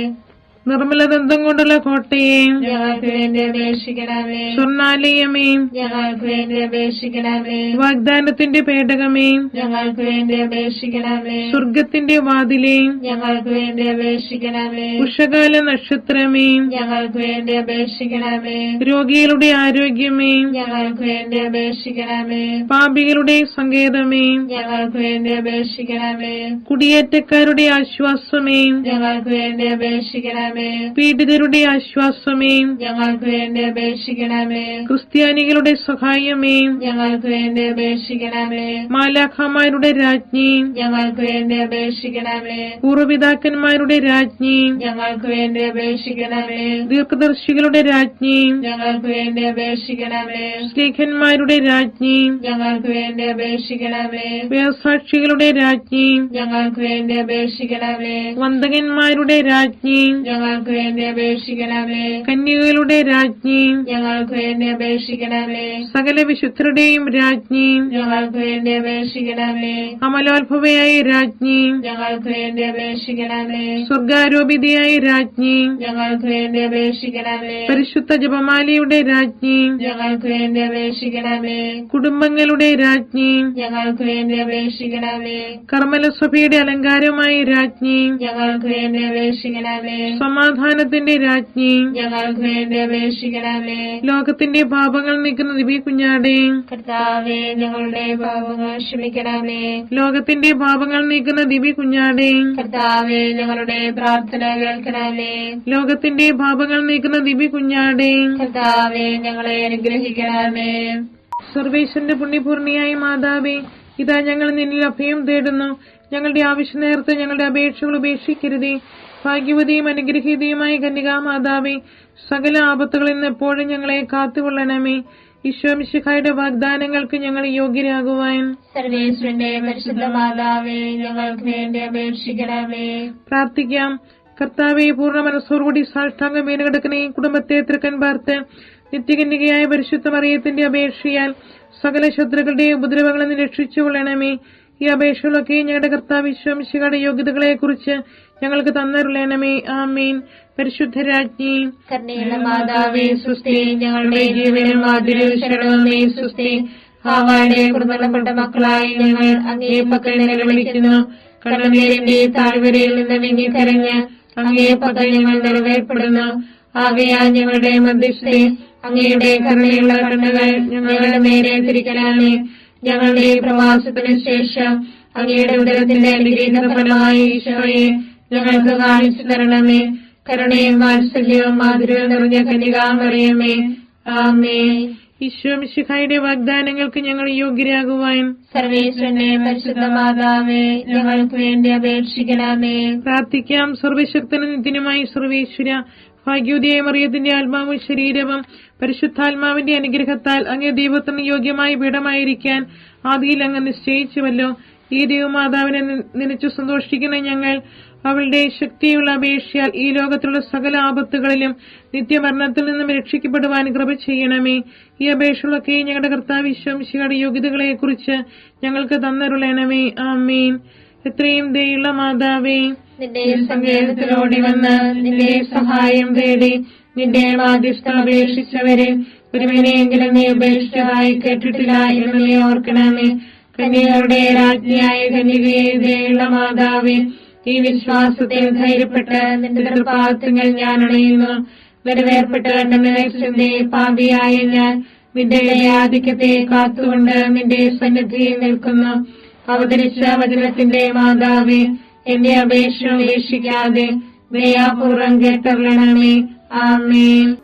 നിർമ്മലദന്തം കൊണ്ടുള്ള കോട്ടയെ, ഞങ്ങൾക്ക് വേണ്ടി അപേക്ഷിക്കണമേ. സ്വർണാലയമേ, ഞങ്ങൾക്ക് വേണ്ടി അപേക്ഷിക്കണമേ. വാഗ്ദാനത്തിന്റെ പേടകമേ, ഞങ്ങൾക്ക് വേണ്ടി അപേക്ഷിക്കണമേ. സ്വർഗത്തിന്റെ വാതിലേ, ഞങ്ങൾക്ക് വേണ്ടി അപേക്ഷിക്കണമേ. ഉഷകാല നക്ഷത്രമേ, ഞങ്ങൾക്ക് വേണ്ടി അപേക്ഷിക്കണമേ. രോഗികളുടെ ആരോഗ്യമേ, ഞങ്ങൾക്ക് വേണ്ടി അപേക്ഷിക്കണമേ. പാപികളുടെ സങ്കേതമേ, ഞങ്ങൾക്ക് വേണ്ടി അപേക്ഷിക്കണമേ. കുടിയേറ്റക്കാരുടെ ആശ്വാസമേ, ഞങ്ങൾക്ക് വേണ്ടി അപേക്ഷിക്കണമേ. പീഡിതരുടെ ആശ്വാസമേ, ഞങ്ങൾക്ക് വേണ്ടി അപേക്ഷിക്കണമേ. ക്രിസ്ത്യാനികളുടെ സഹായമേ, ഞങ്ങൾക്ക് വേണ്ടി അപേക്ഷിക്കണമേ. മാലാഖമാരുടെ രാജ്ഞി, ഞങ്ങൾക്ക് വേണ്ടി അപേക്ഷിക്കണമേ. പൂർവ്വപിതാക്കന്മാരുടെ രാജ്ഞി, ഞങ്ങൾക്ക് വേണ്ടി അപേക്ഷിക്കണമേ. ദീർഘദർശികളുടെ രാജ്ഞി, ഞങ്ങൾക്ക് വേണ്ടി അപേക്ഷിക്കണമേ. സ്നേഹന്മാരുടെ രാജ്ഞി, ഞങ്ങൾക്ക് വേണ്ടി അപേക്ഷിക്കണമേ. വേദസാക്ഷികളുടെ രാജ്ഞി, ഞങ്ങൾക്ക് വേണ്ടി അപേക്ഷിക്കണമേ. വന്ദകന്മാരുടെ രാജ്ഞി, ഞങ്ങൾക്ക് വേണ്ടി അപേക്ഷിക്കണമേ. കന്യകകളുടെ രാജ്ഞി, ഞങ്ങൾക്ക് വേണ്ടി അപേക്ഷിക്കണമേ. സകല വിശുദ്ധരുടെയും രാജ്ഞി, ഞങ്ങൾക്ക് വേണ്ടി അപേക്ഷിക്കണമേ. അമലോത്ഭവയായ രാജ്ഞി, ഞങ്ങൾക്ക് വേണ്ടി അപേക്ഷിക്കണമേ. സ്വർഗാരോപിതയായ രാജ്ഞി, ഞങ്ങൾക്ക് വേണ്ടി അപേക്ഷിക്കണമേ. പരിശുദ്ധ ജപമാലയുടെ രാജ്ഞി, ഞങ്ങൾക്ക് വേണ്ടി അപേക്ഷിക്കണമേ. കുടുംബങ്ങളുടെ രാജ്ഞി, ഞങ്ങൾക്ക് വേണ്ടി അപേക്ഷിക്കണമേ. കർമ്മലസഭയുടെ അലങ്കാരമായ രാജ്ഞി, ഞങ്ങൾക്ക് വേണ്ടി അപേക്ഷിക്കണമേ. സമാധാനത്തിന്റെ രാജ്ഞി, ഞങ്ങൾക്ക് വേണ്ടി അപേക്ഷിക്കണമേ. ലോകത്തിന്റെ പാപങ്ങൾ നീക്കുന്ന ദിവ്യ കുഞ്ഞാടേ, കർത്താവേ, ഞങ്ങളുടെ പാപങ്ങൾ ക്ഷമിക്കണമേ. ലോകത്തിന്റെ പാപങ്ങൾ നീക്കുന്ന ദിവ്യ കുഞ്ഞാടേ, കർത്താവേ, ഞങ്ങളുടെ പ്രാർത്ഥന കേൾക്കണമേ. ലോകത്തിന്റെ പാപങ്ങൾ നീക്കുന്ന ദിവ്യ കുഞ്ഞാടേ, കർത്താവേ, ഞങ്ങളെ അനുഗ്രഹിക്കണമേ. സർവേശ്വരന്റെ പുണ്യപൂർണിയായ മാതാവേ, ഇതാ ഞങ്ങൾ നിന്നിൽ അഭയം തേടുന്നു. ഞങ്ങളുടെ ആവശ്യ നേരത്ത് ഞങ്ങളുടെ അപേക്ഷകൾ ഉപേക്ഷിക്കരുതേ. ഭാഗ്യവതിയും അനുഗ്രഹീതയുമായ കന്യകാമാതാവേ, സകല ആപത്തുകളിൽ നിന്ന് എപ്പോഴും ഞങ്ങളെ കാത്തുകൊള്ളണമേ. ഈശോ മിശിഹായുടെ വാഗ്ദാനങ്ങൾക്ക് ഞങ്ങൾ യോഗ്യരാകുവാൻ സർവേശ്വരന്റെ പരിശുദ്ധ മാതാവേ, ഞങ്ങൾക്ക് വേണ്ടി അപേക്ഷിക്കണമേ. പ്രാർത്ഥിക്കാം. കർത്താവെ, പൂർണ്ണ മനസ്സോടുകൂടി സാഷ്ടാംഗം വീണ് കിടക്കുന്ന ഈ കുടുംബത്തെ തൃക്കൻ പാർത്ത് നിത്യകന്യകയായ പരിശുദ്ധ മറിയത്തിന്റെ അപേക്ഷയാൽ സകല ശത്രുക്കളുടെ ഉപദ്രവങ്ങളിൽ നിന്ന് രക്ഷിച്ചുകൊള്ളണമേ. ഈ അപേക്ഷകളൊക്കെ ഞങ്ങളുടെ കർത്താവ് ഈശോ മിശിഹായുടെ യോഗ്യതകളെ കുറിച്ച് ഞങ്ങൾക്ക് തന്നരുളണമേ. ആമേൻ. പരിശുദ്ധ രാജ്ഞി, കരുണയുള്ള മാതാവേ, സുസ്തി. ഞങ്ങളുടെ ജീവനും മാധുര്യവും ശരണമേ, സുസ്തി. ഹാവായുടെ കുറുനടപ്പെട്ട മക്കളായി ഞങ്ങൾ അങ്ങേ പക്കൽ നിലവിളിക്കുന്നു. കണ്ണുനീരിന്റെ താഴ്വരയിൽ നിന്ന് വിങ്ങിക്കരഞ്ഞ് അങ്ങേ പക്കൽ ഞങ്ങൾ നിറവേർപ്പെടുന്നു. ആകയാൽ ഞങ്ങളുടെ മധ്യസ്ഥെ അങ്ങയുടെ കരുണയുള്ള കണ്ണുകൾ ഞങ്ങളുടെ നേരെ തിരിക്കണമേ. ഞങ്ങളുടെ പ്രവാസത്തിനു ശേഷം അങ്ങയുടെ ഉദരത്തിന്റെ അനുഗ്രഹീത ഫലമായി ഈശോയെ ഞങ്ങൾക്ക് കാണിച്ചു തരണമേ. കരുണയും വാത്സല്യവും മാധുര്യവും നിറഞ്ഞ കന്യകാമറിയമേ, ആമേൻ. ഈശോ മിശിഹായുടെ വാഗ്ദാനങ്ങൾക്ക് ഞങ്ങൾ യോഗ്യരാകുവാൻ സർവേശ്വരനെ പരിശുദ്ധ മാതാവേ, ഞങ്ങൾക്ക് വേണ്ടി അപേക്ഷിക്കണമേ. പ്രാർത്ഥിക്കാം. സർവശക്തനും നിത്യനുമായി സർവേശ്വര, ഭാഗ്യോദയ മറിയത്തിന്റെ ആത്മാവും ശരീരവും പരിശുദ്ധാത്മാവിന്റെ അനുഗ്രഹത്താൽ അങ്ങേ ദൈവത്തിന് യോഗ്യമായ പീഠമായിരിക്കാൻ ആദിയിൽ അങ്ങ് നിശ്ചയിച്ചുവല്ലോ. ഈ ദൈവമാതാവിനെ നനച്ചു സന്തോഷിക്കുന്ന ഞങ്ങൾ അവളുടെ ശക്തിയുള്ള അപേക്ഷയാൽ ഈ ലോകത്തിലുള്ള സകല ആപത്തുകളിലും നിത്യമരണത്തിൽ നിന്നും രക്ഷിക്കപ്പെടുവാൻ കൃപ ചെയ്യണമേ. ഈ അപേക്ഷകളൊക്കെ ഞങ്ങളുടെ കർത്താവ് ഈശോ മിശിഹായുടെ യോഗ്യതകളെ കുറിച്ച് ഞങ്ങൾക്ക് തന്നരുളണമേ. ആമേൻ. എത്രയും ദയുള്ള മാതാവേ, നിന്റെ സങ്കേതത്തിലോടി വന്ന് നിന്റെ സഹായം തേടി നിന്റെ മാധ്യസ്ഥം അപേക്ഷിച്ചവരെ ഒരുവനെയെങ്കിലും നീ ഉപേക്ഷിച്ചതായി കേട്ടിട്ടില്ല എന്ന് നീ ഓർക്കണമേ. കന്യകരുടെ രാജ്ഞിയായ കന്യകയെ ദയുള്ള മാതാവേ, ഈ വിശ്വാസത്തിൽ ധൈര്യപ്പെട്ട് നിന്റെ തൃപ്പാദങ്ങൾ ഞാൻ അണയുന്നു. നിറവേർപ്പെട്ട് കണ്ടെന്നെ പാപിയായ ഞാൻ നിന്റെ ആധിക്യത്തെ കാത്തുകൊണ്ട് നിന്റെ സന്നിധിയിൽ നിൽക്കുന്നു. അവതരിച്ച വചനത്തിന്റെ മാതാവേ, എന്റെ അപേക്ഷ ഉപേക്ഷിക്കാതെ ദയാപൂർവം കേട്ടറിയണമേ. ആമേൻ.